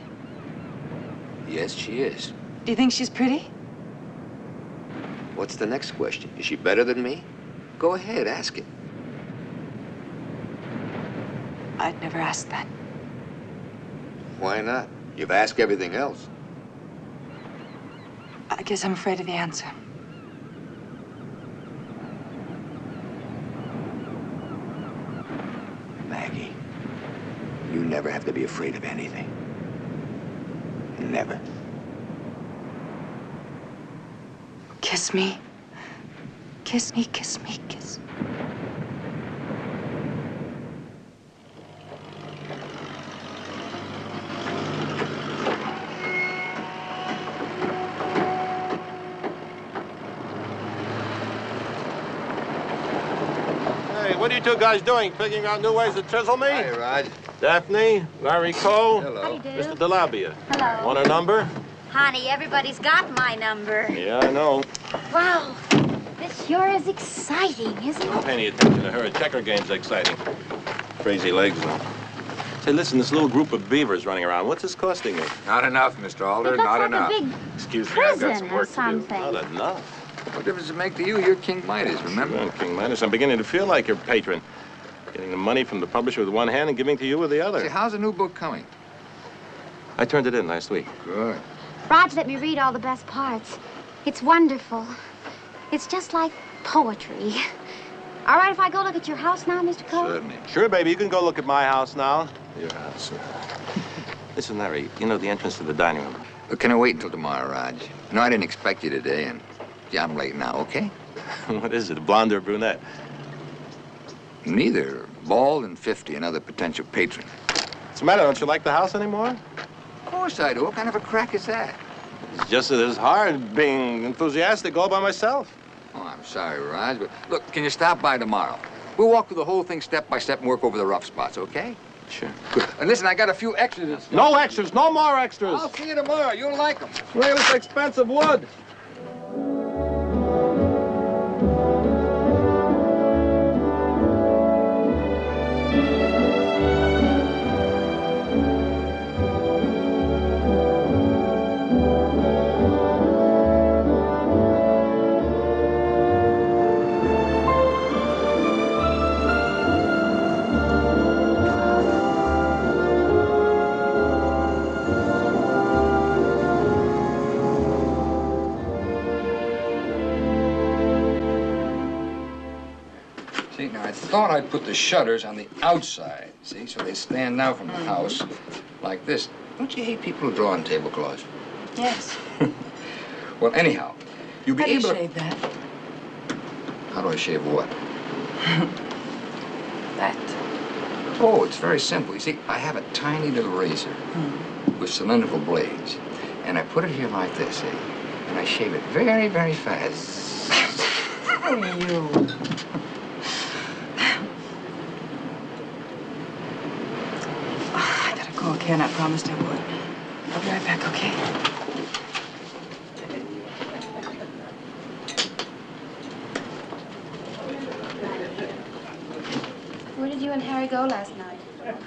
Yes, she is. Do you think she's pretty? What's the next question? Is she better than me? Go ahead, ask it. I'd never ask that. Why not? You've asked everything else. I guess I'm afraid of the answer. Maggie, you never have to be afraid of anything. Never. Kiss me. Kiss me, kiss me, kiss me. What are you two guys doing? Figuring out new ways to chisel me? Hi, Raj. Daphne, Larry Coe. Hello. Mr. DeLabia. Hello. Want a number? Honey, everybody's got my number. Yeah, I know. Wow. This sure is exciting, isn't Don't it? pay any attention to her. A checker game's exciting. Crazy legs, though. Say, listen, this little group of beavers running around, what's this costing me? Not enough, Mr. Alder, It looks not like enough. a big Excuse me, I've got prison some or work to do. something. Not enough. What difference does it make to you? You're King Midas, remember? Well, King Midas, I'm beginning to feel like your patron. Getting the money from the publisher with one hand and giving to you with the other. Say, how's the new book coming? I turned it in last week. Good. Raj let me read all the best parts. It's wonderful. It's just like poetry. All right if I go look at your house now, Mr. Cole? Certainly. Sure, baby, you can go look at my house now. Your house. Listen, Larry, you know the entrance to the dining room. Look, can I wait until tomorrow, Raj? No, I didn't expect you today, and yeah, I'm late now, okay? What is it, a blonde or a brunette? Neither. Bald and 50, another potential patron. What's the matter? Don't you like the house anymore? Of course I do. What kind of a crack is that? It's just that it's hard being enthusiastic all by myself. Oh, I'm sorry, Raj, but look, can you stop by tomorrow? We'll walk through the whole thing step by step and work over the rough spots, okay? Sure. Good. And listen, I got a few extras and stuff. No extras, no more extras. I'll see you tomorrow. You'll like them. Well, it's expensive wood. See, now I thought I'd put the shutters on the outside, see, so they stand out from the house like this. Don't you hate people who draw on tablecloths? Yes. Well, anyhow, you'll be How do you able to... shave that? How do I shave what? That. Oh, it's very simple. You see, I have a tiny little razor with cylindrical blades, and I put it here like this, see? And I shave it very, very fast. Oh, you. I gotta go, okay? And I promised I would. I'll be right back, okay? Where did you and Harry go last night?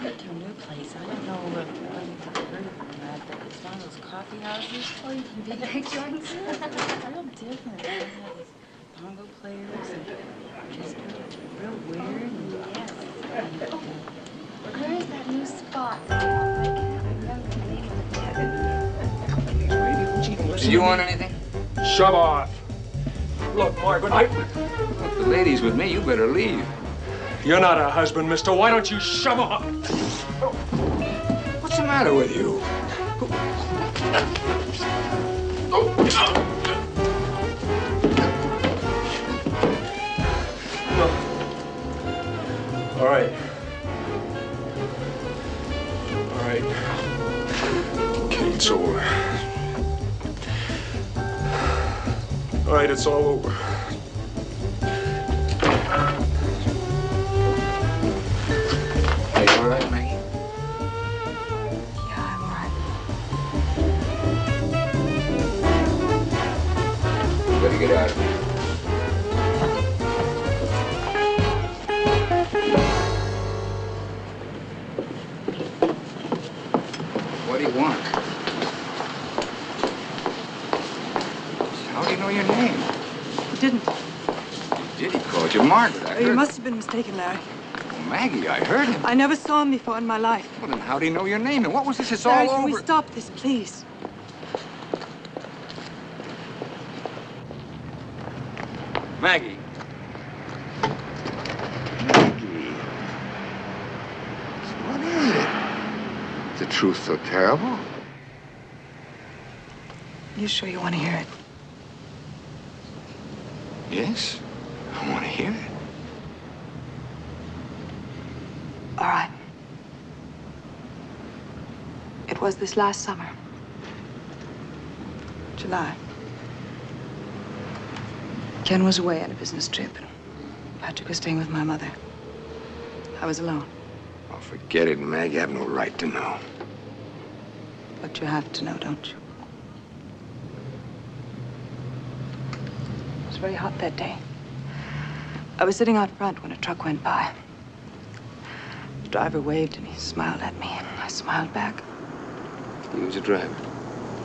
Went to a new place. I don't know where you've heard of them at, but it's one of those coffee houses. Oh, you can be like Jordan's. Real different. They have these bongo players and just real weird. And yes. Where is that new spot? Did you want anything? Shove off. Look, Margaret, If the lady's with me, you better leave. You're not a husband, mister. Why don't you shove off? What's the matter with you? All right. All right. Okay, it's over. All right, it's all over. Are you all right, Maggie? you want? How do you know your name? He didn't. He did. He called you Margaret. I heard. You must have been mistaken, Larry. Oh, Maggie, I heard him. I never saw him before in my life. Well, then how do you know your name? And what was this? It's Larry, all can over. we stop this, please? Maggie. What is it? Is the truth so terrible? You sure you want to hear it? Yes, I want to hear it. All right. It was this last summer. July. Ken was away on a business trip, and Patrick was staying with my mother. I was alone. Oh, forget it, Mag. You have no right to know. But you have to know, don't you? It was very hot that day. I was sitting out front when a truck went by. The driver waved and he smiled at me. I smiled back. He was a driver?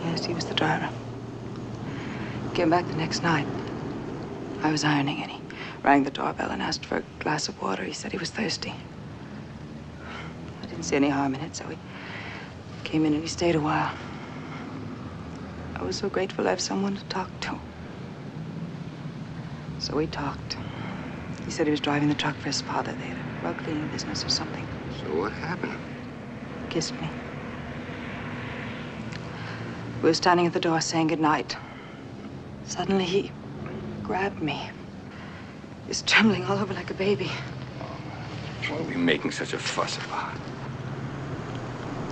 Yes, he was the driver. He came back the next night. I was ironing and he rang the doorbell and asked for a glass of water. He said he was thirsty. I didn't see any harm in it, so he came in and he stayed a while. I was so grateful to have someone to talk to. So we talked. He said he was driving the truck for his father. They had a rug cleaning business or something. So what happened? He kissed me. We were standing at the door saying goodnight. Suddenly he grabbed me. He's trembling all over like a baby. What are we making such a fuss about?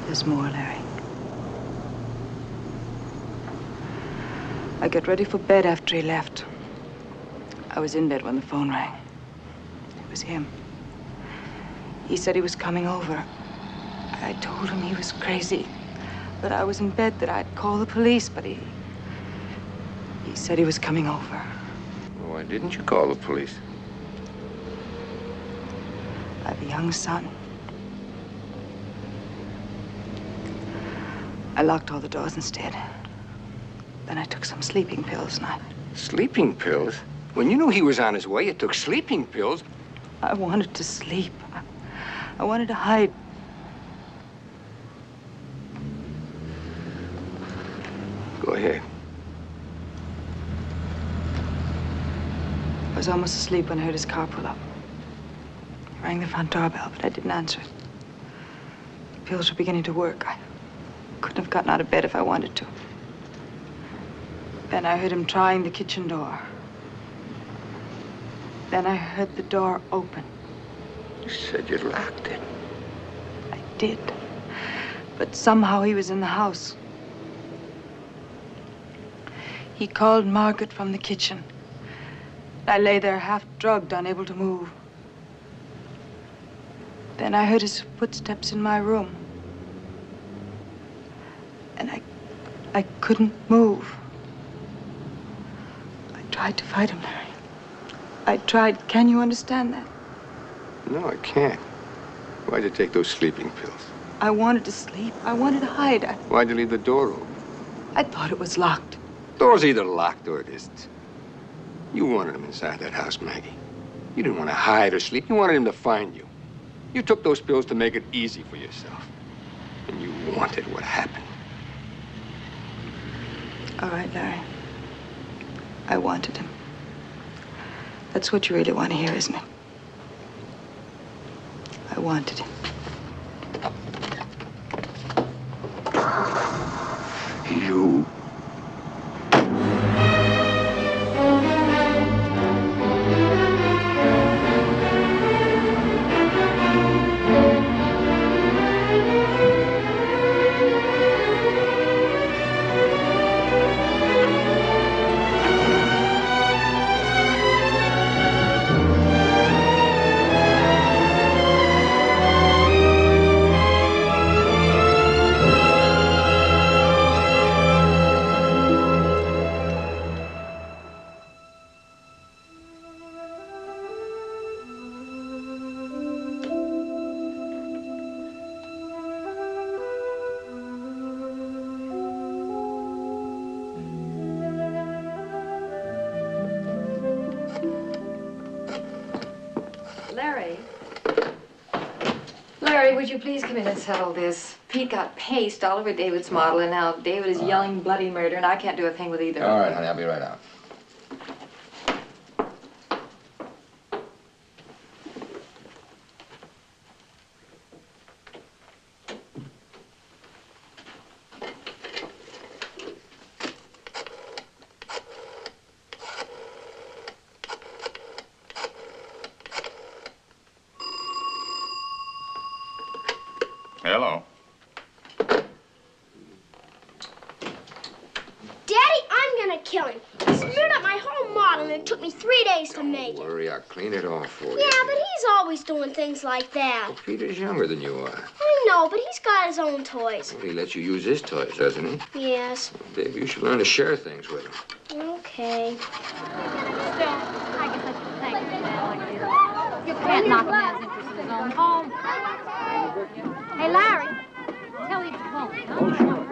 There's more, Larry. I got ready for bed after he left. I was in bed when the phone rang. It was him. He said he was coming over. I told him he was crazy, that I was in bed, that I'd call the police, but he said he was coming over. Why didn't you call the police? I have a young son. I locked all the doors instead. Then I took some sleeping pills and Sleeping pills? When you knew he was on his way, you took sleeping pills? I wanted to sleep. I wanted to hide. Go ahead. I was almost asleep when I heard his car pull up. He rang the front doorbell, but I didn't answer it. The pills were beginning to work. I couldn't have gotten out of bed if I wanted to. Then I heard him trying the kitchen door. Then I heard the door open. You said you locked it. I did. But somehow he was in the house. He called Margaret from the kitchen. I lay there half drugged, unable to move. Then I heard his footsteps in my room. And I couldn't move. I tried to fight him, Larry. I tried. Can you understand that? No, I can't. Why'd you take those sleeping pills? I wanted to sleep. I wanted to hide. Why'd you leave the door open? I thought it was locked. Door's either locked or it isn't. You wanted him inside that house, Maggie. You didn't want to hide or sleep. You wanted him to find you. You took those pills to make it easy for yourself. And you wanted what happened. All right, Larry. I wanted him. That's what you really want to hear, isn't it? I wanted him. You... Larry, would you please come in and settle this? Pete got paste all over David's model, and now David is yelling bloody murder, and I can't do a thing with either. All right, honey, I'll be right out. Hello. Daddy, I'm gonna kill him. He smeared up my whole model, and it took me 3 days to make it. Don't worry, I'll clean it off for you. Yeah, but he's always doing things like that. Well, Peter's younger than you are. I know, but he's got his own toys. Well, he lets you use his toys, doesn't he? Yes. Dave, you should learn to share things with him. Okay. You can't knock a man's interest in his own home. Hey, Larry, tell you to won't. Oh, sure.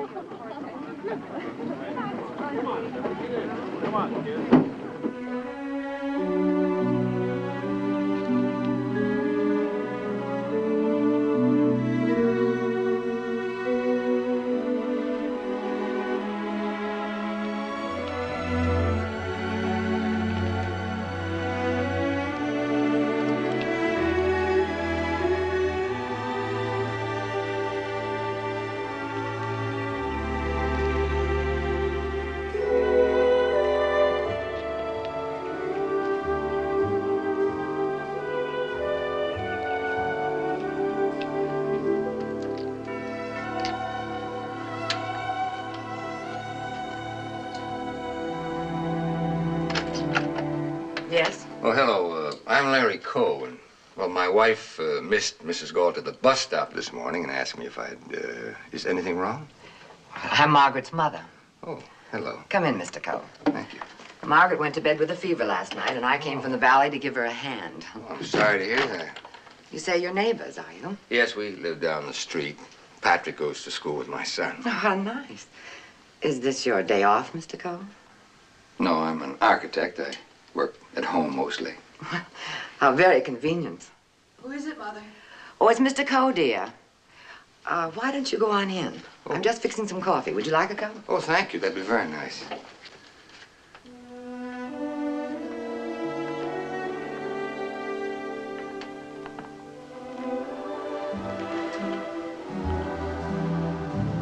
Come on, kid. Yes? Oh, hello. I'm Larry Coe, and, well, my wife missed Mrs. Galt at the bus stop this morning and asked me if I'd, is anything wrong? I'm Margaret's mother. Oh, hello. Come in, Mr. Coe. Thank you. Margaret went to bed with a fever last night, and I came from the valley to give her a hand. Oh, I'm sorry to hear that. You say you're neighbors, are you? Yes, we live down the street. Patrick goes to school with my son. Oh, how nice. Is this your day off, Mr. Coe? No, I'm an architect. I work at home mostly. How very convenient. Who is it, Mother? Oh, it's Mr. Coe, dear. Why don't you go on in? Oh. I'm just fixing some coffee. Would you like a cup? Oh, thank you. That'd be very nice.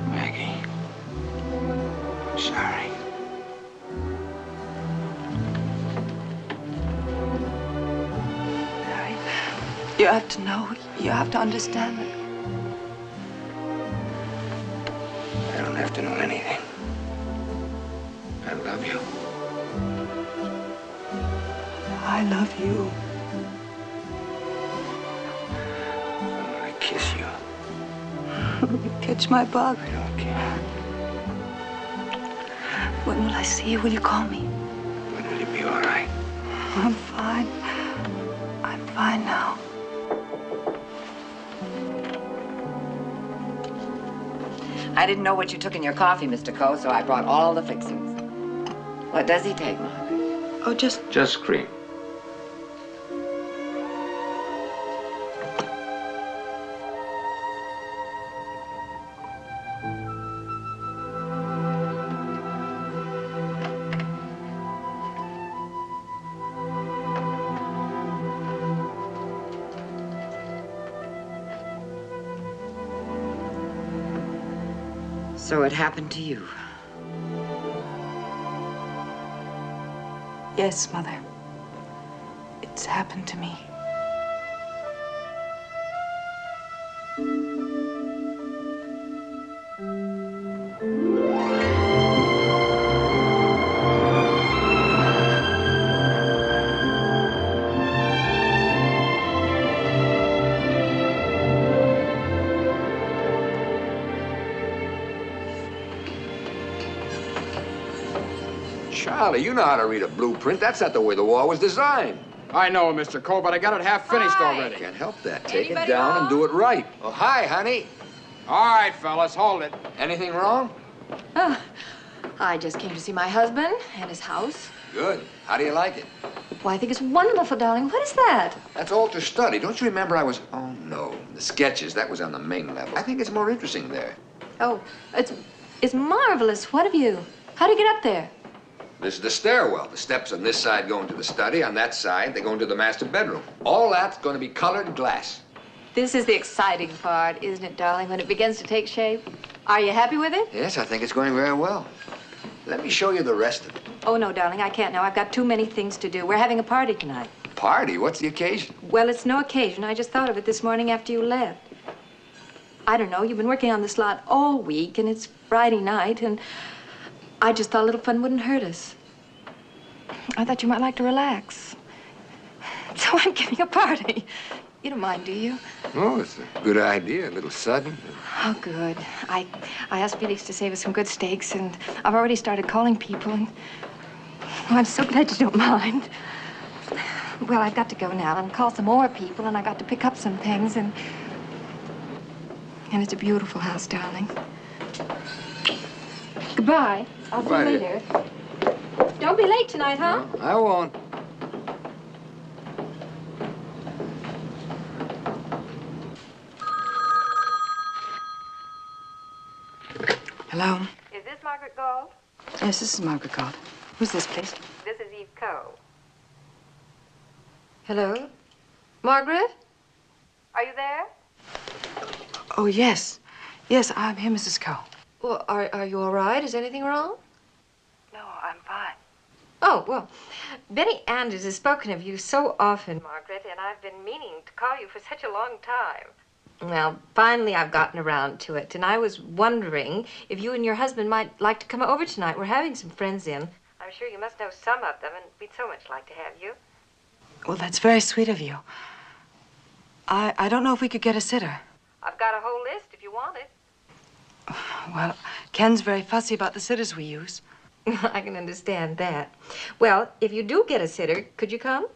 Maggie. I'm sorry. You have to know. You have to understand it. I don't have to know anything. I love you. I love you. I want to kiss you. Catch my bug. I don't care. When will I see you? Will you call me? When will you be all right? I'm fine. I'm fine now. I didn't know what you took in your coffee, Mr. Coe, so I brought all the fixings. What does he take, Margaret? Oh, Just cream. So it happened to you. Yes, Mother. It's happened to me. Charlie, you know how to read a blueprint. That's not the way the wall was designed. I know, Mr. Cole, but I got it half finished already. Can't help that. Take it down and do it right. Oh, hi, honey. All right, fellas, hold it. Anything wrong? Oh, I just came to see my husband and his house. Good. How do you like it? Well, I think it's wonderful, darling. What is that? That's altar study. Don't you remember I was... Oh, no. The sketches, that was on the main level. I think it's more interesting there. Oh, it's marvelous. What have you? How do you get up there? This is the stairwell. The steps on this side go into the study. On that side, they go into the master bedroom. All that's going to be colored glass. This is the exciting part, isn't it, darling, when it begins to take shape? Are you happy with it? Yes, I think it's going very well. Let me show you the rest of it. Oh, no, darling, I can't now. I've got too many things to do. We're having a party tonight. Party? What's the occasion? Well, it's no occasion. I just thought of it this morning after you left. I don't know. You've been working on this lot all week, and it's Friday night, and I just thought a little fun wouldn't hurt us. I thought you might like to relax. So I'm giving a party. You don't mind, do you? Oh, it's a good idea. A little sudden. Oh, good. I asked Felix to save us some good steaks, and I've already started calling people, and I'm so glad you don't mind. Well, I've got to go now and call some more people, and I've got to pick up some things, and it's a beautiful house, darling. Goodbye. I'll see you later. Don't be late tonight, huh? No, I won't. Hello? Is this Margaret Gold? Yes, this is Margaret Gold. Who's this, please? This is Eve Coe. Hello? Margaret? Are you there? Oh, yes. Yes, I'm here, Mrs. Coe. Well, are you all right? Is anything wrong? No, I'm fine. Oh, well, Benny Anders has spoken of you so often, Margaret, and I've been meaning to call you for such a long time. Well, finally I've gotten around to it, and I was wondering if you and your husband might like to come over tonight. We're having some friends in. I'm sure you must know some of them, and we'd so much like to have you. Well, that's very sweet of you. I don't know if we could get a sitter. I've got a whole list if you want it. Well, Ken's very fussy about the sitters we use. I can understand that. Well, if you do get a sitter, could you come?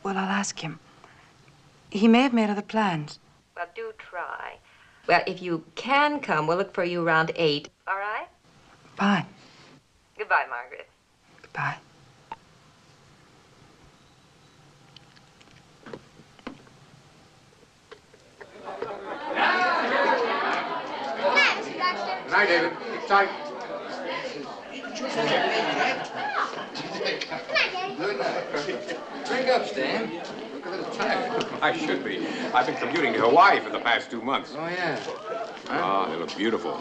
Well, I'll ask him. He may have made other plans. Well, do try. Well, if you can come, we'll look for you around 8. All right? Fine. Goodbye, Margaret. Goodbye. Good night, David. It's tight. Good night. Drink up, Stan. Look a little tired. I should be. I've been commuting to Hawaii for the past 2 months. Oh, yeah. Oh, they look beautiful.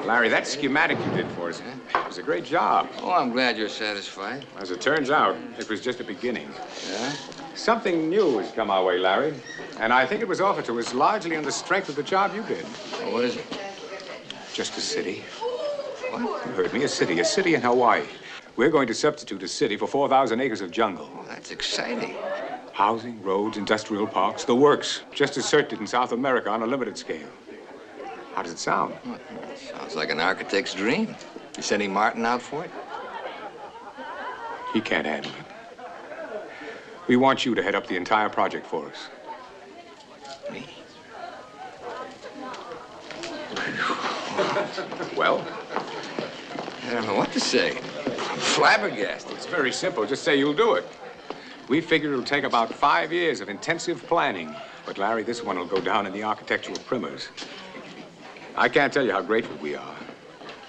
Larry, that schematic you did for us was a great job. Oh, I'm glad you're satisfied. As it turns out, it was just a beginning. Yeah? Something new has come our way, Larry. And I think it was offered to us largely on the strength of the job you did. Well, what is it? Just a city. What? You heard me, a city in Hawaii. We're going to substitute a city for 4,000 acres of jungle. Well, that's exciting. Housing, roads, industrial parks, the works. Just as CERT did in South America on a limited scale. How does it sound? Well, sounds like an architect's dream. You sending Martin out for it? He can't handle it. We want you to head up the entire project for us. Me? Well? I don't know what to say. I'm flabbergasted. It's very simple. Just say you'll do it. We figure it'll take about 5 years of intensive planning. But, Larry, this one will go down in the architectural primers. I can't tell you how grateful we are.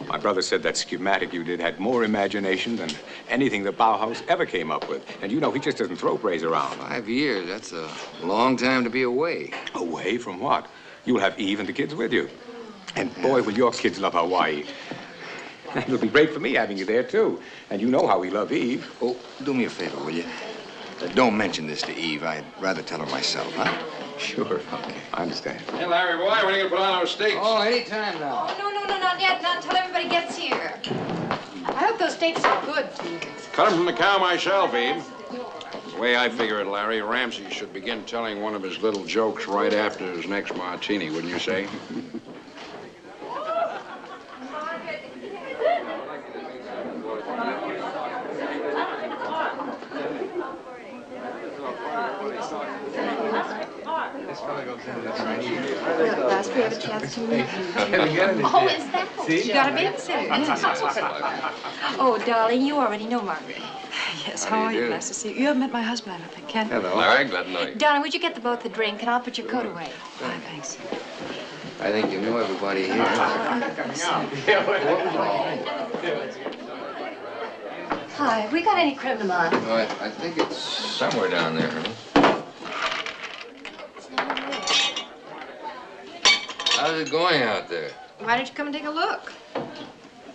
My brother said that schematic you did had more imagination than anything the Bauhaus ever came up with. And you know, he just doesn't throw praise around. 5 years, that's a long time to be away. Away from what? You'll have Eve and the kids with you. And boy, will your kids love Hawaii. And it'll be great for me having you there, too. And you know how we love Eve. Oh, do me a favor, will you? Don't mention this to Eve. I'd rather tell her myself, huh? Sure, okay. I understand. Hey, Larry, boy, when are you gonna put on those steaks? Oh, anytime now. Oh, no, not yet. Not until everybody gets here. I hope those steaks are good, too. Cut them from the cow myself, Eve. The way I figure it, Larry, Ramsey should begin telling one of his little jokes right after his next martini, wouldn't you say? Well, last we have a chance to meet. Oh, is that? You got a babysitter. Oh, darling, you already know Margaret. Yes, how are you? Nice to see you. You haven't met my husband, I don't think, Ken. Hello. Larry, glad to know you. Darling, would you get both a drink, and I'll put your coat away. Fine, thanks. I think you know everybody here. Hi, have we got any creme de menthe? No, I think it's somewhere down there, Ernie. How's it going out there? Why don't you come and take a look?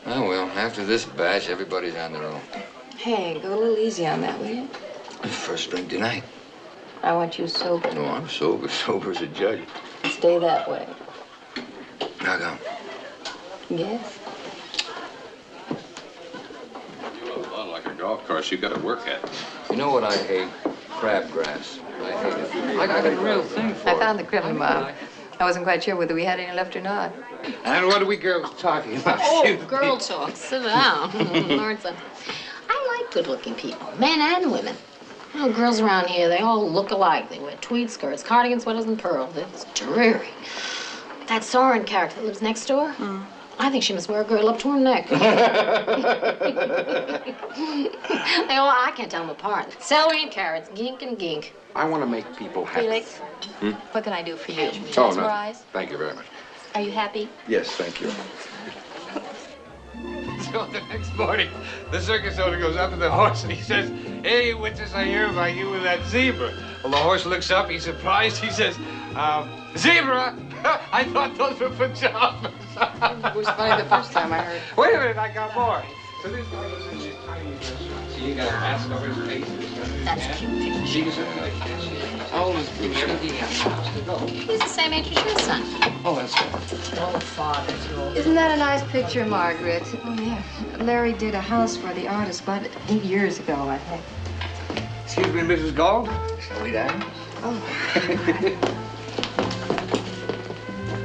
Oh, well, after this batch, everybody's on their own. Hey, go a little easy on that, will you? First drink tonight. I want you sober. No, I'm sober. Sober as a judge. Stay that way. Now go. Yes. You're a lot like a golf course. You got to work at. You know what I hate? Crabgrass. I hate it. I got a real thing for it. I found the creme de menthe. I wasn't quite sure whether we had any left or not. And what are we girls talking about? Oh, girl talk. Sit down. Learn something. I like good-looking people, men and women. You know, girls around here, they all look alike. They wear tweed skirts, cardigan sweaters, and pearls. It's dreary. That Soren character that lives next door, I think she must wear a girdle up to her neck. I can't tell them apart. Celery and carrots, gink and gink. I want to make people happy. Felix, what can I do for you? Oh, no. Mesmerize? Thank you very much. Are you happy? Yes, thank you. So the next morning, the circus owner goes up to the horse and he says, "Hey, witness, I hear about you with that zebra." Well, the horse looks up, he's surprised, he says, "Zebra? I thought those were pajamas." It was funny the first time I heard. Wait a minute, I got more. So this guy goes in this tiny restaurant. See, he got a mask over his face. That's cute. She was how old is Bruce? He's the same age as your son. Oh, that's right. Oh, father's yours. Isn't that a nice picture, Margaret? Oh, yeah. Larry did a house for the artist about 8 years ago, I think. Excuse me, Mrs. Gold? Shall we dine? Oh.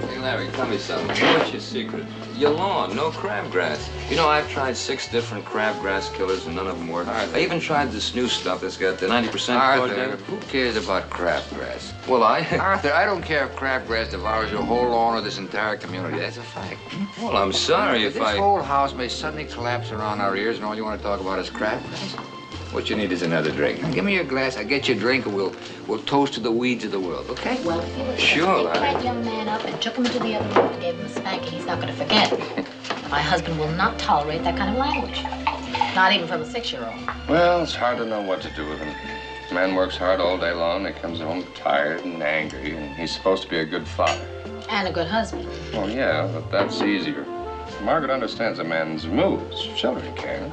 Hey, Larry, tell me something. What's your secret? Your lawn, no crabgrass. You know, I've tried 6 different crabgrass killers and none of them work. I even tried this new stuff that's got the 90% Arthur, who cares about crabgrass? Well, Arthur, I don't care if crabgrass devours your whole lawn or this entire community. That's a fact. Well, I'm sorry if this whole house may suddenly collapse around our ears and all you want to talk about is crabgrass. What you need is another drink. Give me your glass, I'll get you a drink, and we'll toast to the weeds of the world, okay? Well, if you would Sure, picked that young man up and took him into the other room and gave him a spanking, he's not going to forget. My husband will not tolerate that kind of language. Not even from a 6-year-old. Well, it's hard to know what to do with him. The man works hard all day long. He comes home tired and angry, and he's supposed to be a good father. And a good husband. Well, yeah, but that's easier. Margaret understands a man's moods. Children can.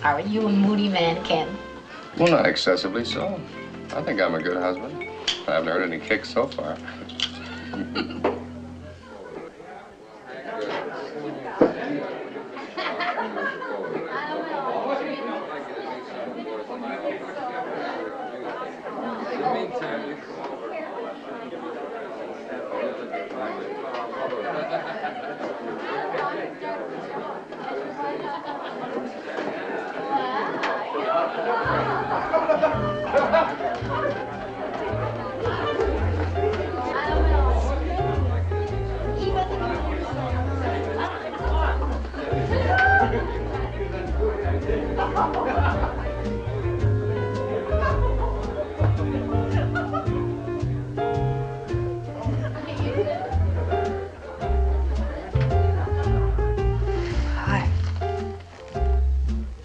Aren't you a moody man, Ken? Well, not excessively so. I think I'm a good husband. I haven't heard any kicks so far.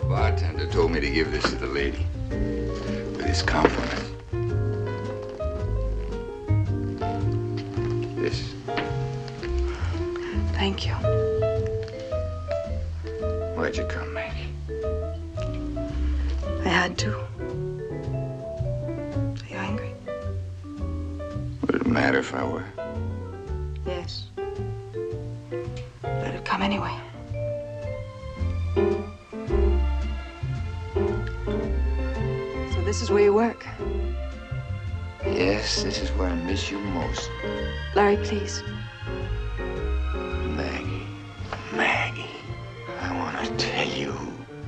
Bartender told me to give this to the lady with his compliments. This. Thank you. Why'd you come, Maggie? I had to. Are you angry? Would it matter if I were? Yes. Let it come anyway. So this is where you work? Yes, this is where I miss you most. Larry, please. Maggie, I want to tell you.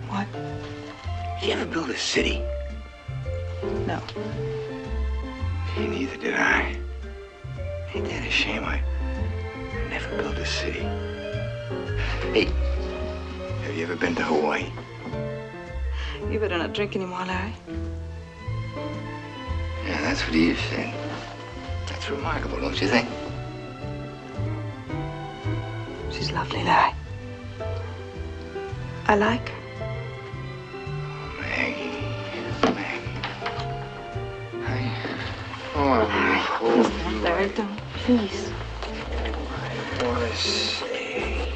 What? You ever build a city? No. Neither did I. Ain't that a shame? I never built a city. Hey, have you ever been to Hawaii? You better not drink anymore, Larry. Yeah, that's what Eve said. That's remarkable, don't you think? She's lovely, Larry. I like her. Maggie. Oh, I hope you... Larry, don't. Please. I want to say...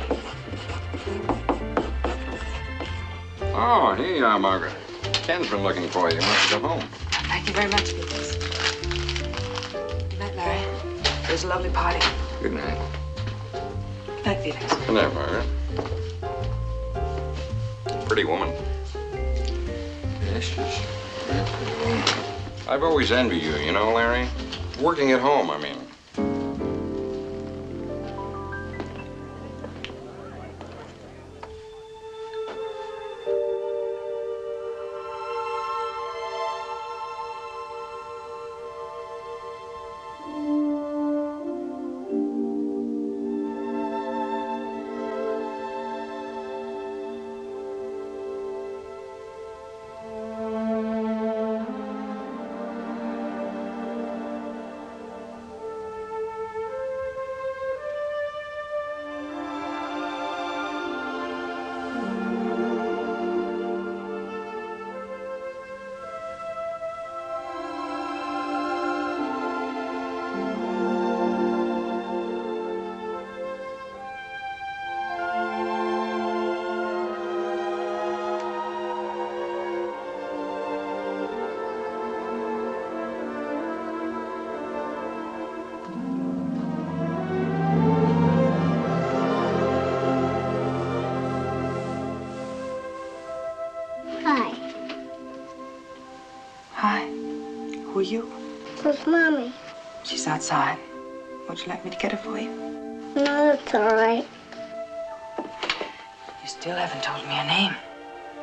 Oh, here you are, Margaret. Ken's been looking for you. You must go home. Thank you very much, Felix. Good night, Larry. It was a lovely party. Good night. Good night, Felix. Good night, Margaret. Pretty woman. Yes, she's a very pretty woman. I've always envied you, you know, Larry. Working at home, I mean. Who are you? Who's Mommy? She's outside. Would you like me to get her for you? No, that's all right. You still haven't told me your name.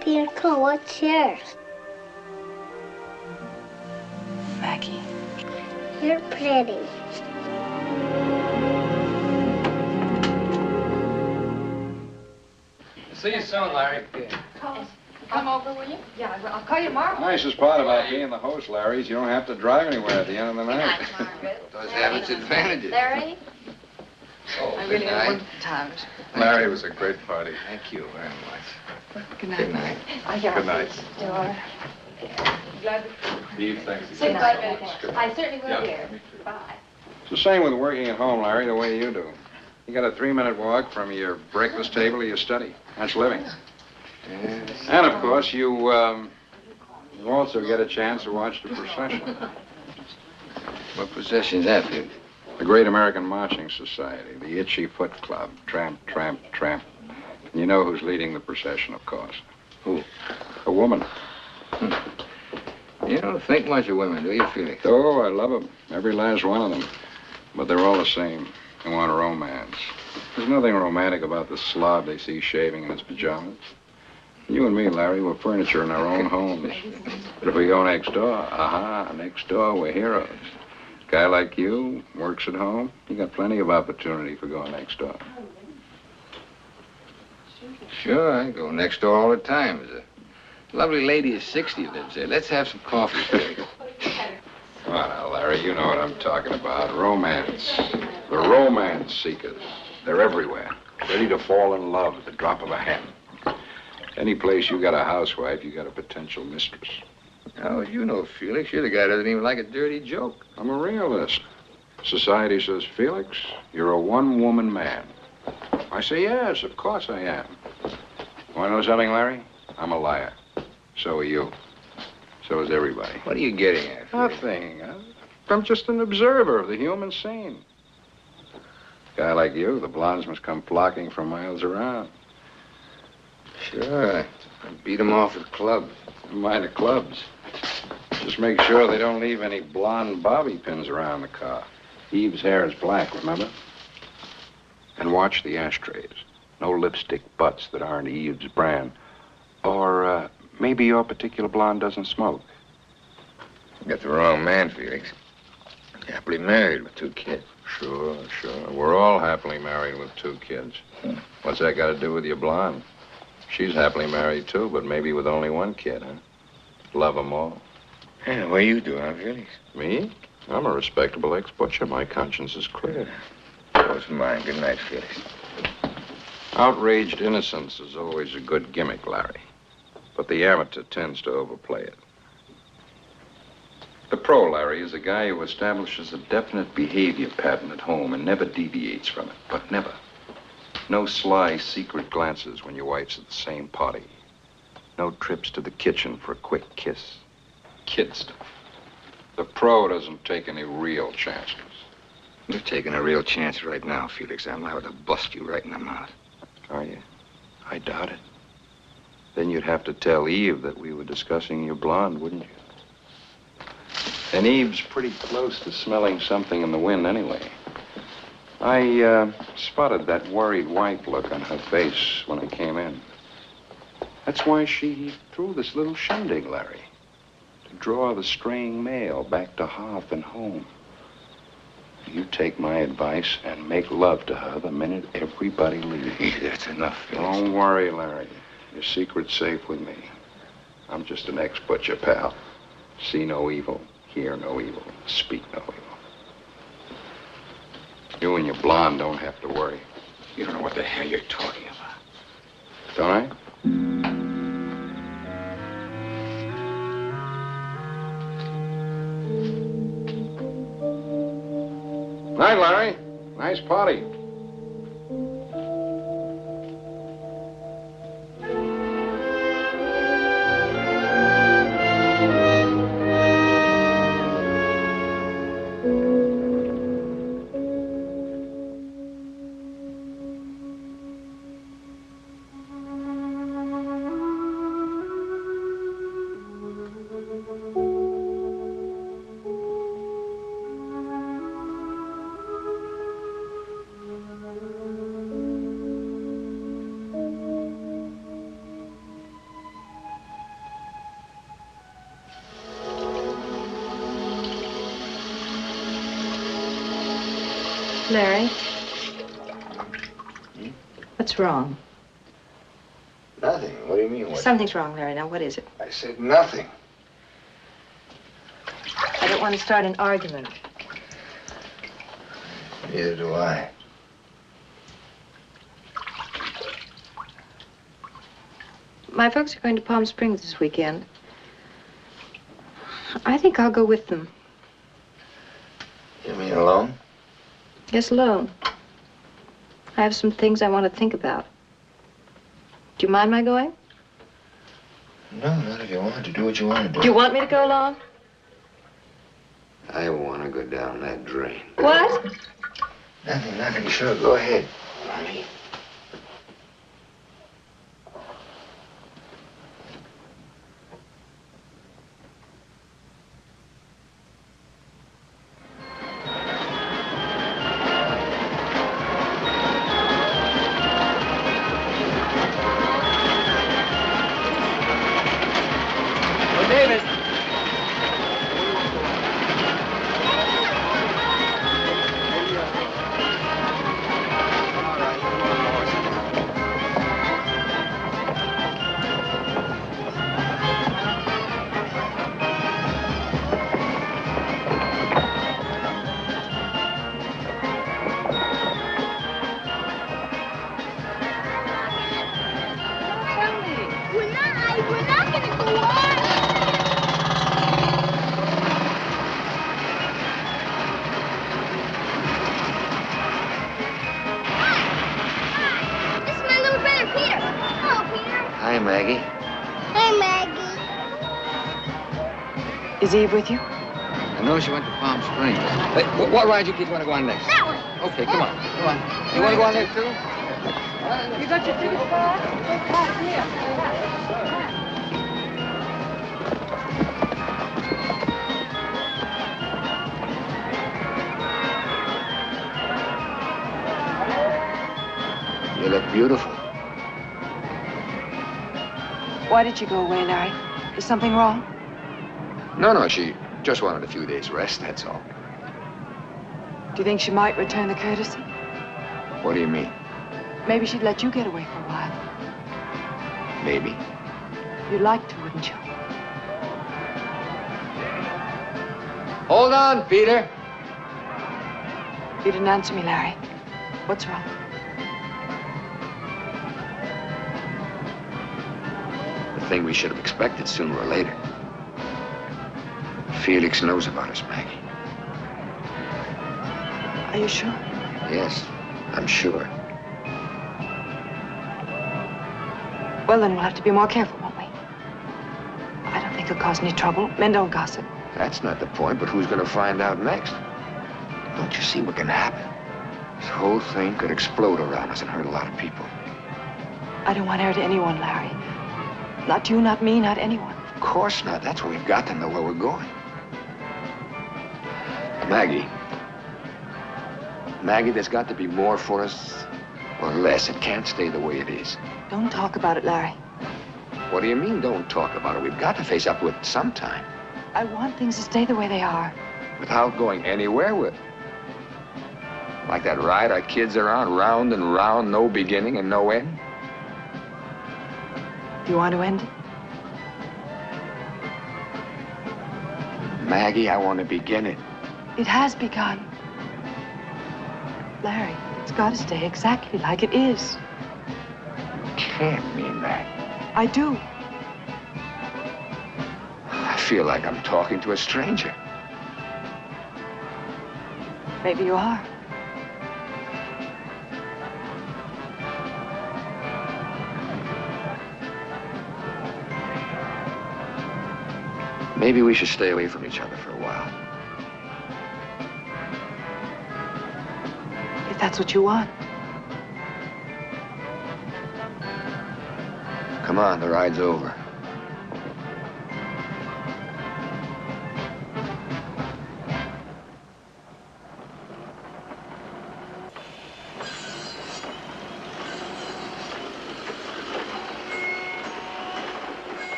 Peter, what's yours? Maggie. You're pretty. See you soon, Larry. Come over, will you? Yeah, I'll call you tomorrow. Nicest part about being the host, Larry, is you don't have to drive anywhere at the end of the night. It does have its advantages. Larry? Oh, I good really had a night. wonderful time. Larry, it was a great party. Thank you very much. Good night. Good night. Good night. Sure. Glad Eve, thanks. Say goodbye, I certainly will, Yeah. dear. Bye. It's the same with working at home, Larry, the way you do. You got a 3-minute walk from your breakfast table to your study. That's living. Yes. And, of course, you also get a chance to watch the procession. What procession's that, Pete? The Great American Marching Society, the Itchy Foot Club. Tramp, tramp, tramp. And you know who's leading the procession, of course. Who? A woman. You don't think much of women, do you, Felix? Oh, I love them. Every last one of them. But they're all the same. They want romance. There's nothing romantic about the slob they see shaving in his pajamas. You and me, Larry, we're furniture in our own homes. But if we go next door, next door, we're heroes. A guy like you works at home. You got plenty of opportunity for going next door. Sure, I go next door all the time. There's a lovely lady of 60 lives there. Let's have some coffee, Felix. Come on now, Larry, you know what I'm talking about. Romance. The romance seekers. They're everywhere. Ready to fall in love at the drop of a hat. Any place you got a housewife, you got a potential mistress. How would you know, Felix? You're the guy that doesn't even like a dirty joke. I'm a realist. Society says, Felix, you're a one-woman man. I say, yes, of course I am. Want to know something, Larry? I'm a liar. So are you. So is everybody. What are you getting at, Felix? Nothing. I'm just an observer of the human scene. A guy like you, the blondes must come flocking from miles around. Sure. I beat them off at clubs. Never mind the clubs. Just make sure they don't leave any blonde bobby pins around the car. Eve's hair is black, remember? And watch the ashtrays. No lipstick butts that aren't Eve's brand. Or maybe your particular blonde doesn't smoke. You got the wrong man, Felix. Happily married with 2 kids. Sure, sure. We're all happily married with 2 kids. What's that got to do with your blonde? She's happily married, too, but maybe with only 1 kid, huh? Love 'em all. Yeah, what do you do, huh, Felix? Me? I'm a respectable ex-butcher. My conscience is clear. Close mine. Good night, Felix. Outraged innocence is always a good gimmick, Larry. But the amateur tends to overplay it. The pro, Larry, is a guy who establishes a definite behavior pattern at home and never deviates from it. But never. No sly, secret glances when your wife's at the same party. No trips to the kitchen for a quick kiss. Kid stuff. The pro doesn't take any real chances. You're taking a real chance right now, Felix. I'm liable to bust you right in the mouth. Are you? I doubt it. Then you'd have to tell Eve that we were discussing your blonde, wouldn't you? And Eve's pretty close to smelling something in the wind anyway. I spotted that worried wife look on her face when I came in. That's why she threw this little shindig, Larry. To draw the straying male back to hearth and home. You take my advice and make love to her the minute everybody leaves. That's enough, Felix. Don't worry, Larry. Your secret's safe with me. I'm just an ex-butcher, pal. See no evil, hear no evil, speak no evil. You and your blonde don't have to worry. You don't know what the hell you're talking about. Don't I? Night, Larry. Nice party. Larry? What's wrong? Nothing. What do you mean? What? Something's wrong, Larry. Now, what is it? I said nothing. I don't want to start an argument. Neither do I. My folks are going to Palm Springs this weekend. I think I'll go with them. You mean alone? Yes, alone. I have some things I want to think about. Do you mind my going? No, not if you want to do what you want to do. Do you want me to go along? I want to go down that drain. What? Nothing. Sure, go ahead. Ernie. Is Eve with you? I know she went to Palm Springs. Hey, what ride you kids want to go on next? That one. Okay, come on. You want to go on there, too? You got your tickets, boy? You look beautiful. Why did you go away, Larry? Is something wrong? No, she just wanted a few days rest, that's all. Do you think she might return the courtesy? What do you mean? Maybe she'd let you get away for a while. Maybe. You'd like to, wouldn't you? Hold on, Peter. You didn't answer me, Larry. What's wrong? The thing we should have expected sooner or later. Felix knows about us, Maggie. Are you sure? Yes, I'm sure. Well, then we'll have to be more careful, won't we? I don't think it'll cause any trouble. Men don't gossip. That's not the point, but who's going to find out next? Don't you see what can happen? This whole thing could explode around us and hurt a lot of people. I don't want to hurt anyone, Larry. Not you, not me, not anyone. Of course not. That's why we've got to know where we're going. Maggie, there's got to be more for us or less. It can't stay the way it is. Don't talk about it, Larry. What do you mean, don't talk about it? We've got to face up to it sometime. I want things to stay the way they are. Without going anywhere with. Like that ride our kids are on, round and round, no beginning and no end. Do you want to end it? Maggie, I want to begin it. It has begun. Larry, it's got to stay exactly like it is. Can't mean that. I do. I feel like I'm talking to a stranger. Maybe you are. Maybe we should stay away from each other for a while. If that's what you want. Come on, the ride's over.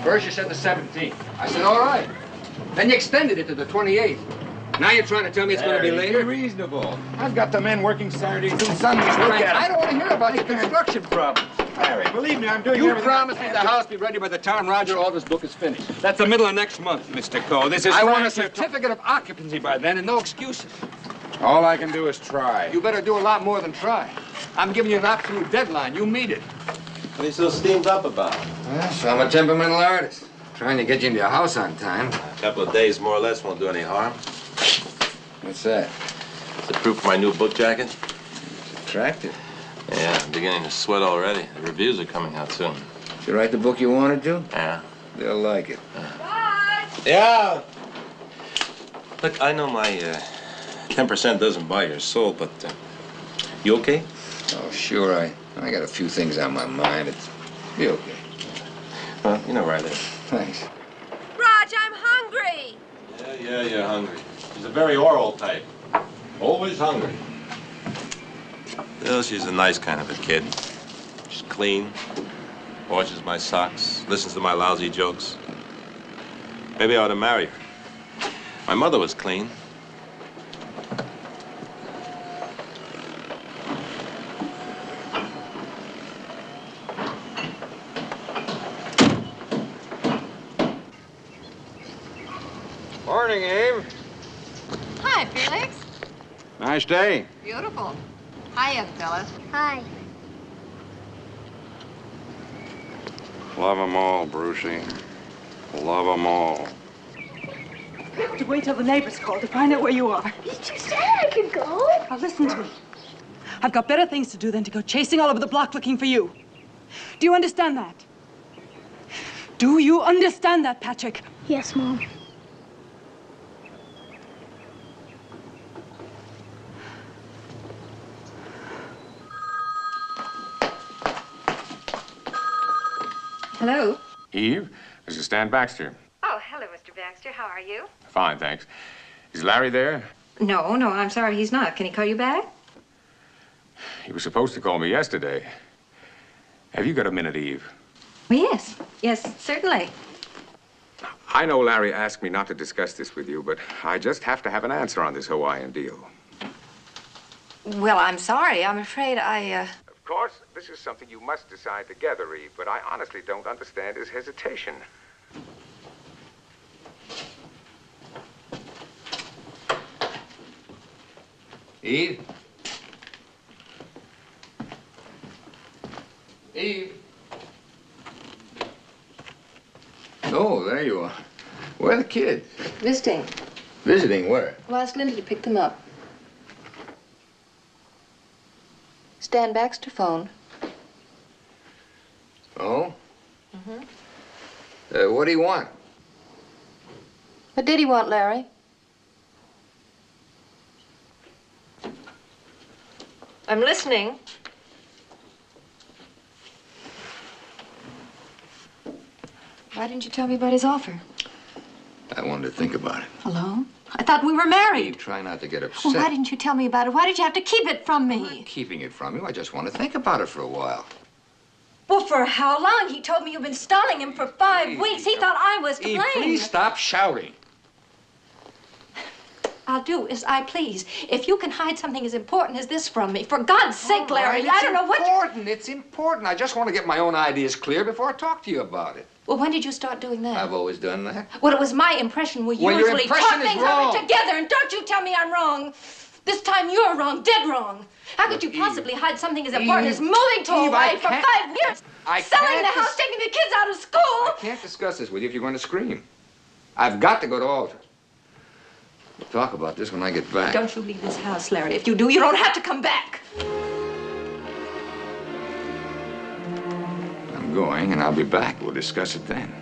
First you said the 17th. I said, all right. Then you extended it to the 28th. Now you're trying to tell me it's going to be later? Be reasonable. I've got the men working Saturdays and Sundays. Look at I don't want to hear about your construction problems. Larry, believe me, I'm doing You everything promised me the house be ready by the time Roger Alder's book is finished. That's the middle of next month, Mr. Cole. This is I want a Francis- certificate of occupancy by then and no excuses. All I can do is try. You better do a lot more than try. I'm giving you an absolute deadline. You meet it. What are you so steamed up about? So I'm a temperamental artist. Trying to get you into your house on time. A couple of days, more or less, won't do any harm. What's that? It's a proof of my new book jacket. It's attractive. Yeah, I'm beginning to sweat already. The reviews are coming out soon. Did you write the book you wanted to? Yeah. They'll like it. Yeah. Look, I know my 10% doesn't buy your soul, but you okay? Oh, sure. I got a few things on my mind. It's be okay. Well, you know where I live. Thanks. Raj, I'm hungry. Yeah, you're hungry. She's a very oral type. Always hungry. Well, she's a nice kind of a kid. She's clean, washes my socks, listens to my lousy jokes. Maybe I ought to marry her. My mother was clean. Morning, Abe. Hi, Felix. Nice day. Beautiful. Hiya, Phyllis. Hi. Love 'em all, Brucey. Love 'em all. We have to wait till the neighbors call to find out where you are. You just said I could go. Now listen to me. I've got better things to do than to go chasing all over the block looking for you. Do you understand that? Do you understand that, Patrick? Yes, Mom. Hello. Eve, this is Stan Baxter. Oh, hello, Mr. Baxter. How are you? Fine, thanks. Is Larry there? No, I'm sorry he's not. Can he call you back? He was supposed to call me yesterday. Have you got a minute, Eve? Yes, certainly. I know Larry asked me not to discuss this with you, but I just have to have an answer on this Hawaiian deal. Well, I'm sorry. I'm afraid I, Of course, this is something you must decide together, Eve, but I honestly don't understand his hesitation. Eve? Eve? Oh, there you are. Where are the kids? Visiting. Visiting where? Well, ask Linda to pick them up. Stan Baxter phoned. Oh? Mm-hmm. What do you want? What did he want, Larry? I'm listening. Why didn't you tell me about his offer? I wanted to think about it. Alone? I thought we were married. Eve, try not to get upset. Well, why didn't you tell me about it? Why did you have to keep it from me? I'm not keeping it from you. I just want to think about it for a while. Well, for how long? He told me you've been stalling him for 5 weeks. He thought I was to Eve, blame. please stop shouting. I'll do as I please. If you can hide something as important as this from me, for God's sake, Larry, I don't know what... It's important. I just want to get my own ideas clear before I talk to you about it. Well, when did you start doing that? I've always done that. Well, it was my impression we Well, your usually impression talk is things wrong. over together, and don't you tell me I'm wrong. This time you're wrong, dead wrong. How could you possibly hide something as important as moving to Hawaii for 5 years, selling the house, taking the kids out of school? I can't discuss this with you if you're going to scream. I've got to go to Alta. We'll talk about this when I get back. Don't you leave this house, Larry. If you do, you don't have to come back. I'm going, and I'll be back. We'll discuss it then.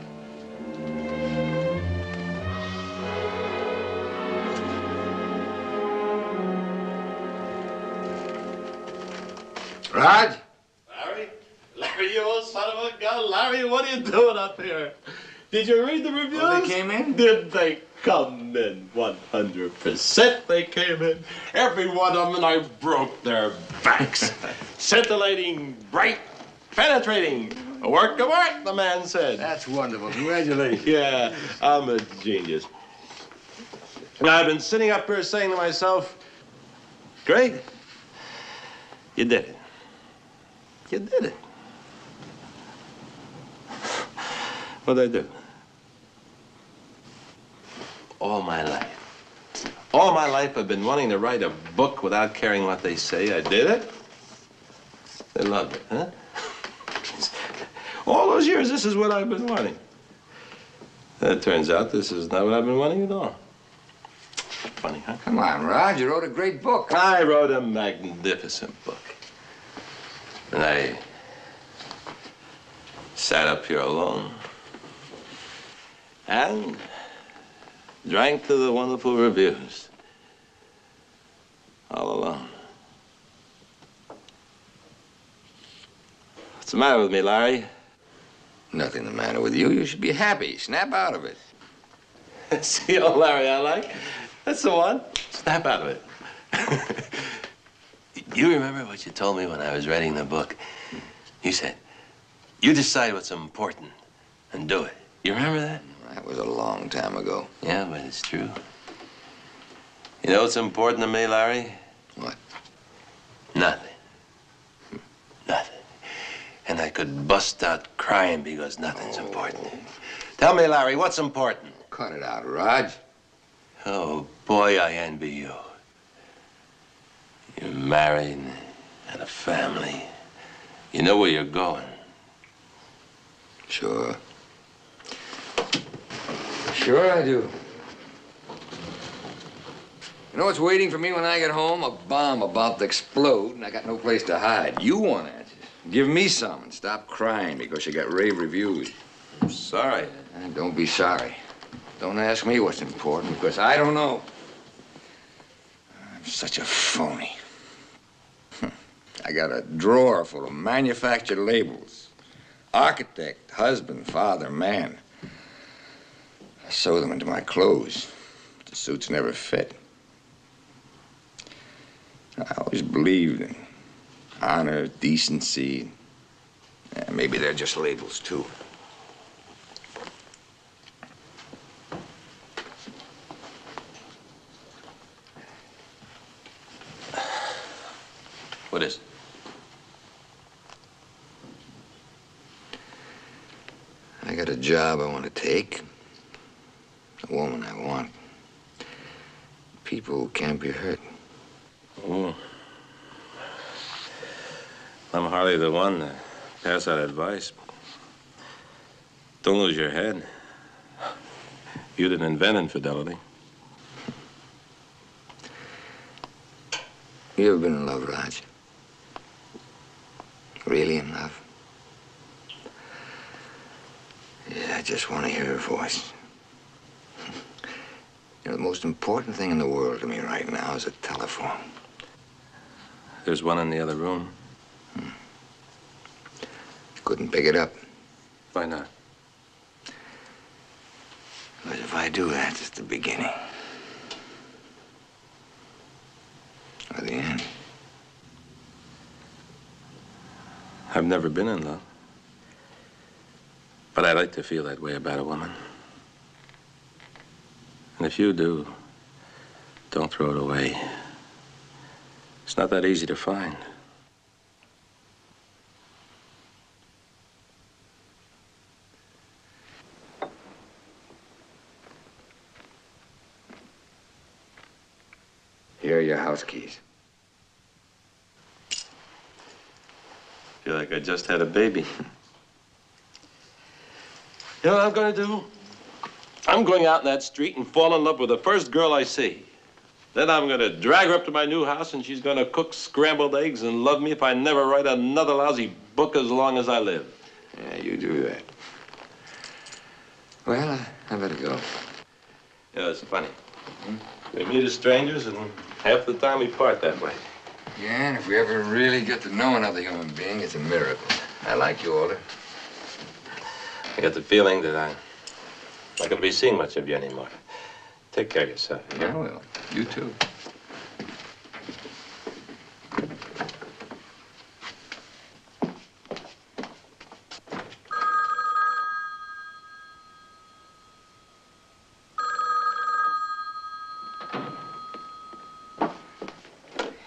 Raj? Larry, you old son of a gun. Larry, what are you doing up here? Did you read the reviews? Oh, they came in? Did they come in? 100% they came in. Every one of them, and I broke their backs. Scintillating, bright, penetrating. A work of art, the man said. That's wonderful. Congratulations. Yeah, I'm a genius. And I've been sitting up here saying to myself, great, you did it. You did it. What'd I do? All my life, I've been wanting to write a book without caring what they say. I did it. They loved it, huh? All those years, this is what I've been wanting. And it turns out this is not what I've been wanting at all. Funny, huh? Come on, Raj. You wrote a great book. I wrote a magnificent book. And I sat up here alone and drank to the wonderful reviews. All alone. What's the matter with me, Larry? Nothing the matter with you. You should be happy. Snap out of it. See, old Larry I like? That's the one. Snap out of it. You remember what you told me when I was writing the book? You said, you decide what's important and do it. You remember that? That was a long time ago. Yeah, but it's true. You know what's important to me, Larry? What? Nothing. Nothing. And I could bust out crying because nothing's important. Tell me, Larry, what's important? Cut it out, Raj. Oh, boy, I envy you. You're married and a family. You know where you're going. Sure. Sure I do. You know what's waiting for me when I get home? A bomb about to explode, and I got no place to hide. You want answers. Give me some and stop crying because you got rave reviews. I'm sorry. Don't be sorry. Don't ask me what's important because I don't know. I'm such a phony. I got a drawer full of manufactured labels. Architect, husband, father, man. I sew them into my clothes. The suits never fit. I always believed in honor, decency. Maybe they're just labels, too. What is it? I got a job I want to take. A woman I want. People who can't be hurt. Oh. I'm hardly the one to pass out advice. Don't lose your head. You didn't invent infidelity. You ever been in love, Raj? Really in love? Yeah, I just want to hear her voice. You know, the most important thing in the world to me right now is a telephone. There's one in the other room. Couldn't pick it up. Why not? Because if I do, that's just the beginning. Or the end. I've never been in love. But I like to feel that way about a woman. And if you do, don't throw it away. It's not that easy to find. Here are your house keys. Feel like I just had a baby. You know what I'm going to do? I'm going out in that street and fall in love with the first girl I see. Then I'm going to drag her up to my new house, and she's going to cook scrambled eggs and love me if I never write another lousy book as long as I live. Yeah, you do that. Well, I better go. Yeah, it's funny. We meet as strangers, and half the time we part that way. Yeah, and if we ever really get to know another human being, it's a miracle. I like you, Alder. I got the feeling that I'm not going to be seeing much of you anymore. Take care of yourself. Yeah, I will. You too.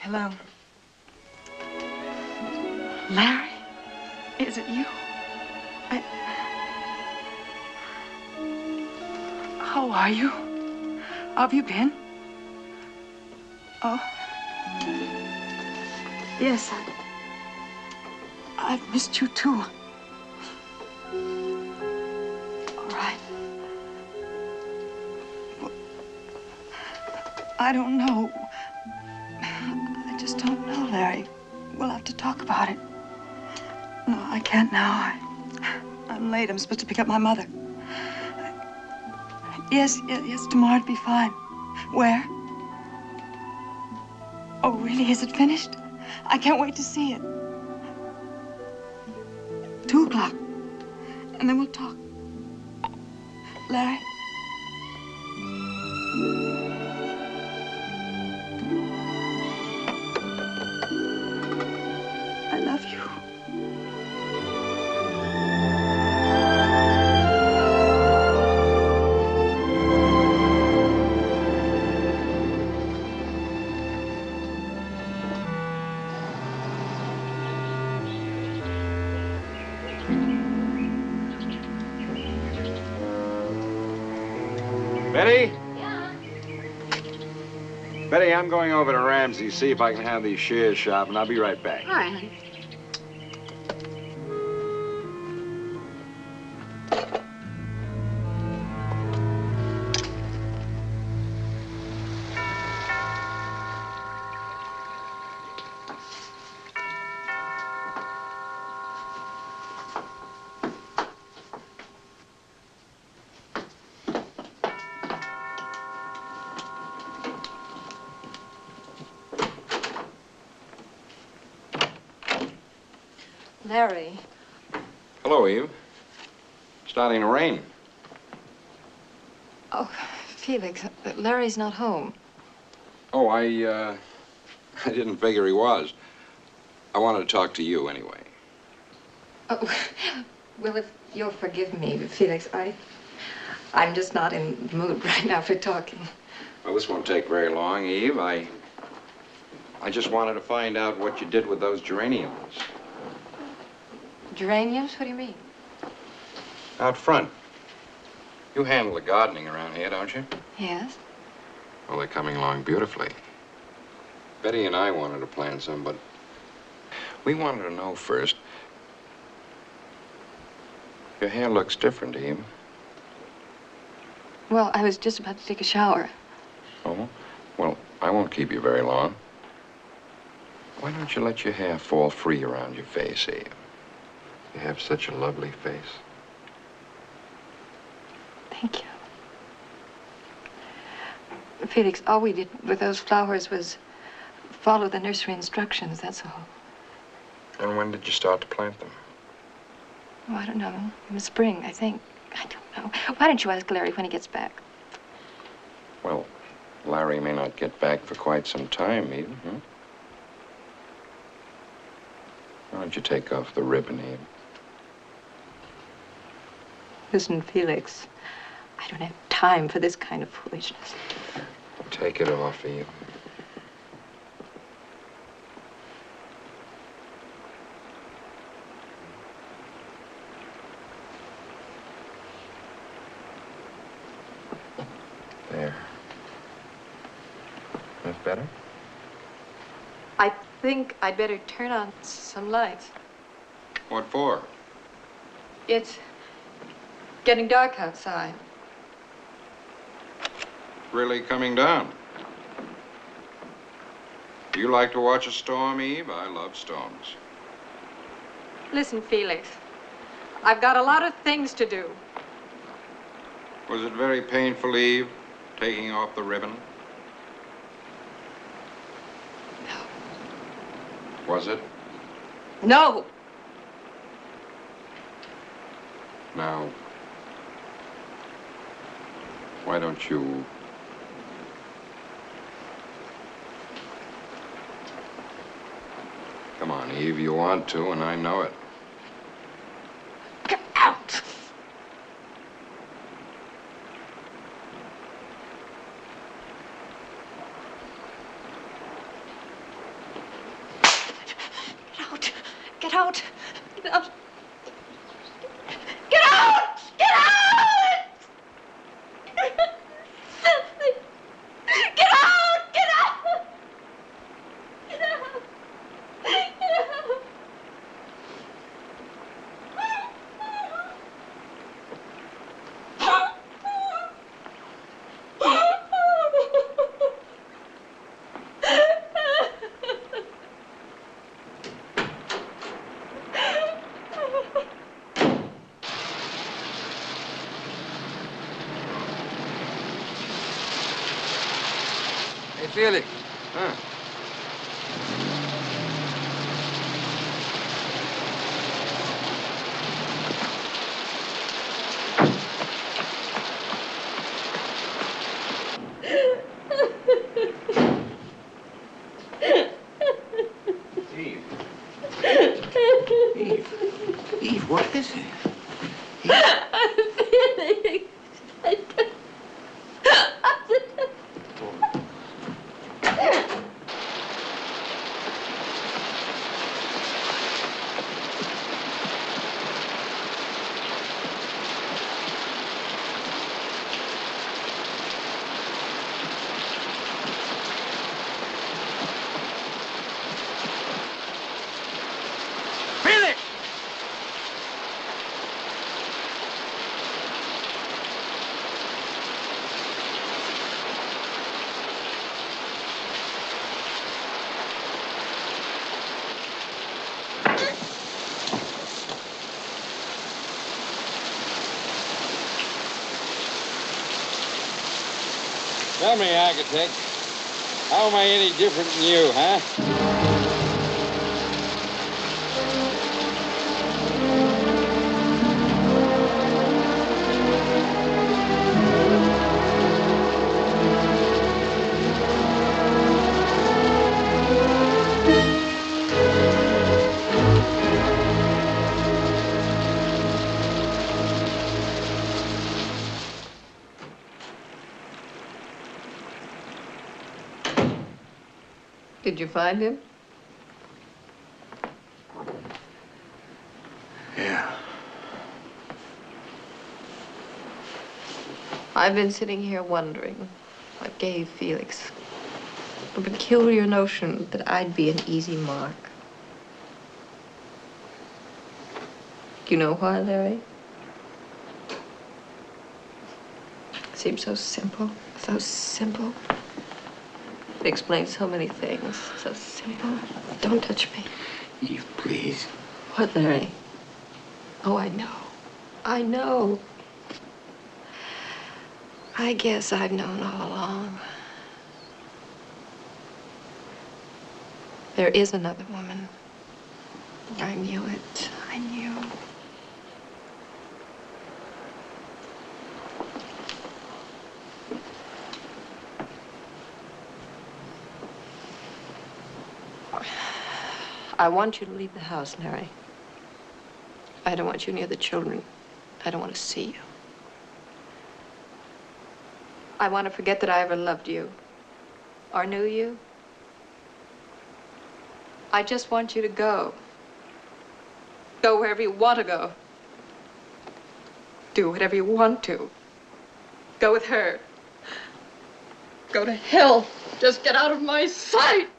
Hello. Larry? Is it you? How are you? How have you been? Oh. Yes, I've missed you too. All right. Well, I don't know. I just don't know, Larry. We'll have to talk about it. No, I can't now. I'm late. I'm supposed to pick up my mother. Yes, tomorrow it'll be fine. Where? Oh, really? Is it finished? I can't wait to see it. 2 o'clock. And then we'll talk. Larry? I love you. Betty? Yeah? Betty, I'm going over to Ramsey's, see if I can have these shares shopped, and I'll be right back. All right, honey. Larry. Hello, Eve. Starting to rain. Oh, Felix, Larry's not home. Oh, I didn't figure he was. I wanted to talk to you anyway. Oh, well, if you'll forgive me, Felix, I'm just not in the mood right now for talking. Well, this won't take very long, Eve. I I just wanted to find out what you did with those geraniums. Geraniums? What do you mean? Out front. You handle the gardening around here, don't you? Yes. Well, they're coming along beautifully. Betty and I wanted to plant some, but we wanted to know first. Your hair looks different, Eve. Well, I was just about to take a shower. Oh? Well, I won't keep you very long. Why don't you let your hair fall free around your face, Eve? You have such a lovely face. Thank you. Felix, all we did with those flowers was follow the nursery instructions, that's all. And when did you start to plant them? Oh, I don't know. In the spring, I think. I don't know. Why don't you ask Larry when he gets back? Well, Larry may not get back for quite some time, Eve. Hmm? Why don't you take off the ribbon, Eve? Listen, Felix, I don't have time for this kind of foolishness. Take it off, Eve. There. That's better? I think I'd better turn on some lights. What for? It's getting dark outside. Really coming down. Do you like to watch a storm, Eve? I love storms. Listen, Felix, I've got a lot of things to do. Was it very painful, Eve, taking off the ribbon? No. Was it? No! Now, why don't you... Come on, Eve, you want to, and I know it. Get out! Get out! Get out! Get out! Get out! Get out! Get out! Get out! Hey, Felix. Huh? Eve. Eve, what is it? Tell me, architect, how am I any different than you, huh? Did you find him? Yeah. I've been sitting here wondering what gave Felix a peculiar notion that I'd be an easy mark. Do you know why, Larry? It seems so simple, so simple. It explains so many things, so simple. Don't touch me. Eve, please. What, Larry? Oh, I know. I know. I guess I've known all along. There is another woman. I knew it. I knew. I want you to leave the house, Larry. I don't want you near the children. I don't want to see you. I want to forget that I ever loved you or knew you. I just want you to go. Go wherever you want to go. Do whatever you want to. Go with her. Go to hell. Just get out of my sight.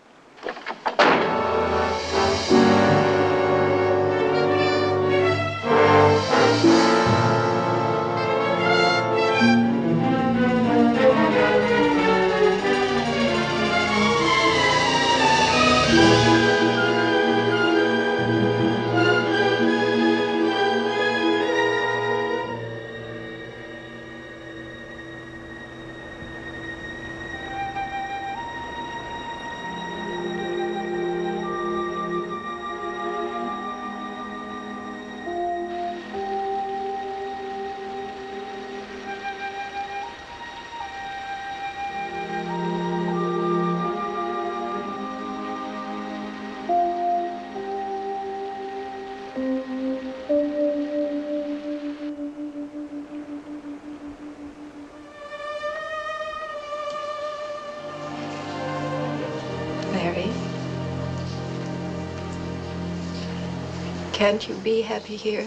Can't you be happy here?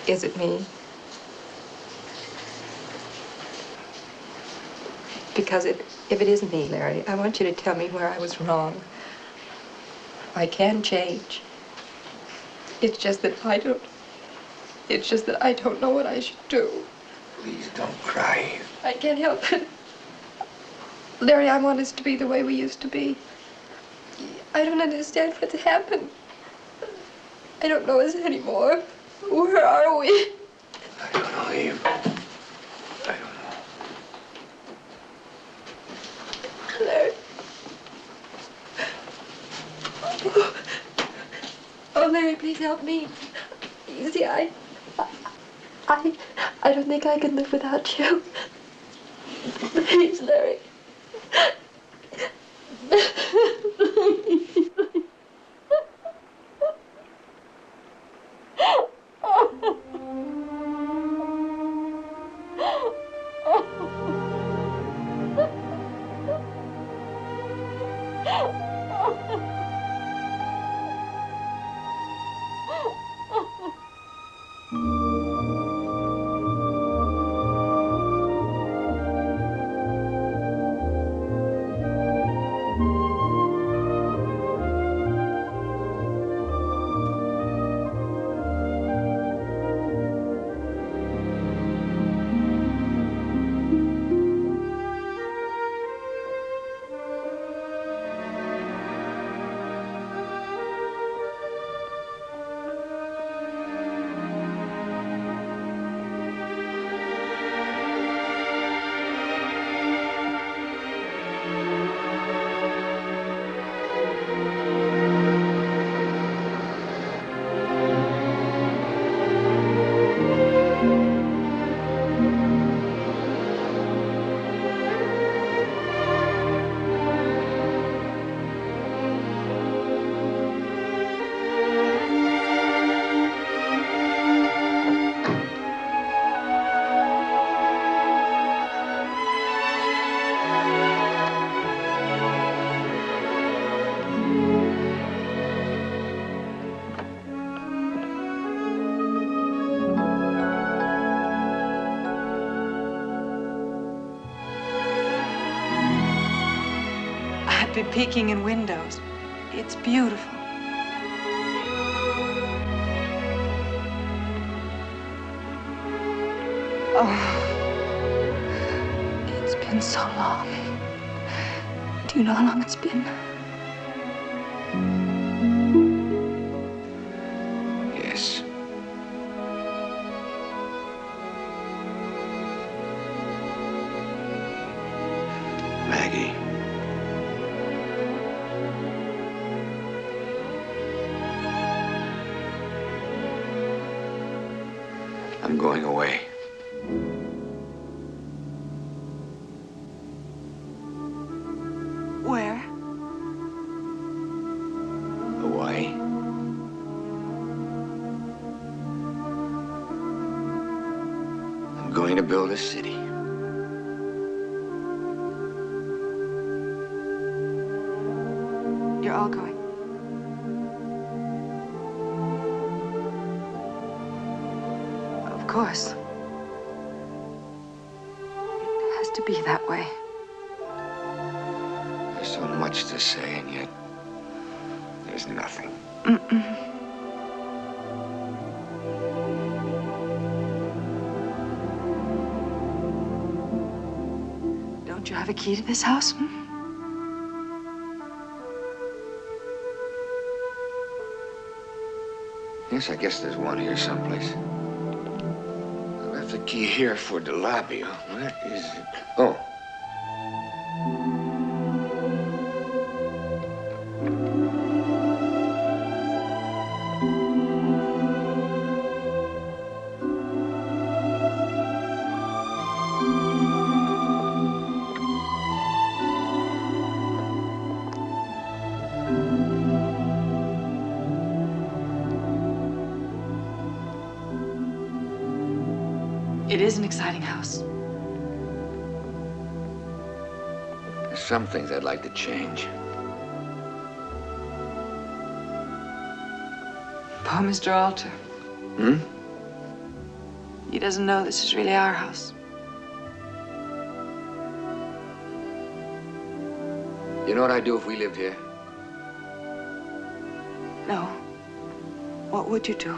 Is it me? Because if it is me, Larry, I want you to tell me where I was wrong. I can change. It's just that I don't know what I should do. Please don't cry. I can't help it. Larry, I want us to be the way we used to be. I don't understand what's happened. I don't know us anymore. Where are we? I don't know, Eve. I don't know. Larry. Oh, Larry, please help me. You see, I don't think I can live without you. Please, Larry. can't be peeking in windows. It's beautiful. Oh, it's been so long. Do you know how long it's been? Yes. Maggie. I'm going away. Where? Hawaii. I'm going to build a city. You're all going. Of course. It has to be that way. There's so much to say, and yet there's nothing. Don't you have a key to this house? Yes, I guess there's one here someplace. I left the key here for Delabio. Where is it? Oh. It is an exciting house. There's some things I'd like to change. Poor Mr. Alter. Hmm? He doesn't know this is really our house. You know what I'd do if we lived here? No. What would you do?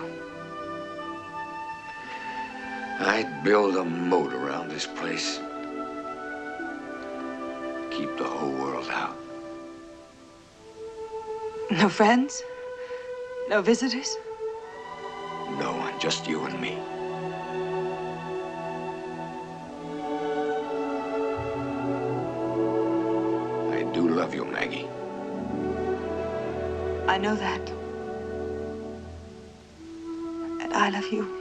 I'd build a moat around this place. Keep the whole world out. No friends? No visitors? No one, just you and me. I do love you, Maggie. I know that. And I love you.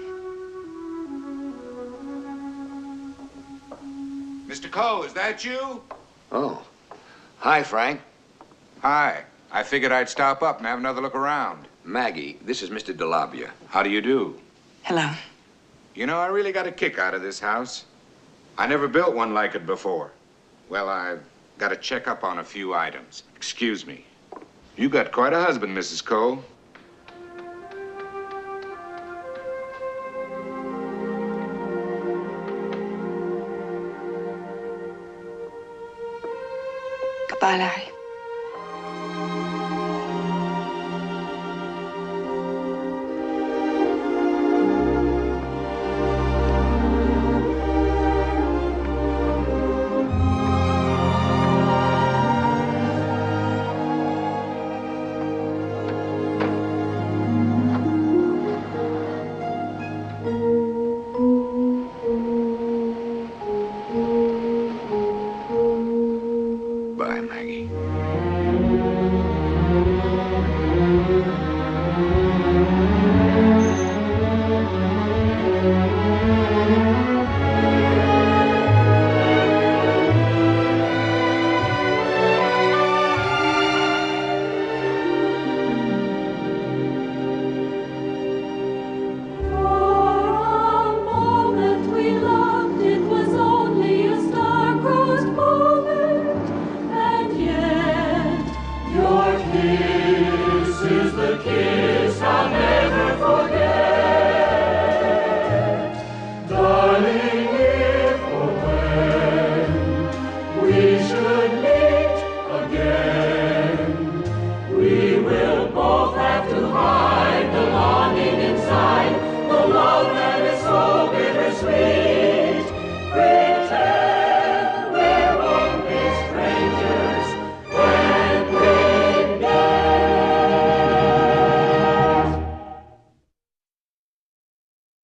Mr. Coe, is that you? Oh. Hi, Frank. Hi. I figured I'd stop up and have another look around. Maggie, this is Mr. Delabia. How do you do? Hello. You know, I really got a kick out of this house. I never built one like it before. Well, I've got to check up on a few items. Excuse me. You got quite a husband, Mrs. Cole. Goodbye, Larry.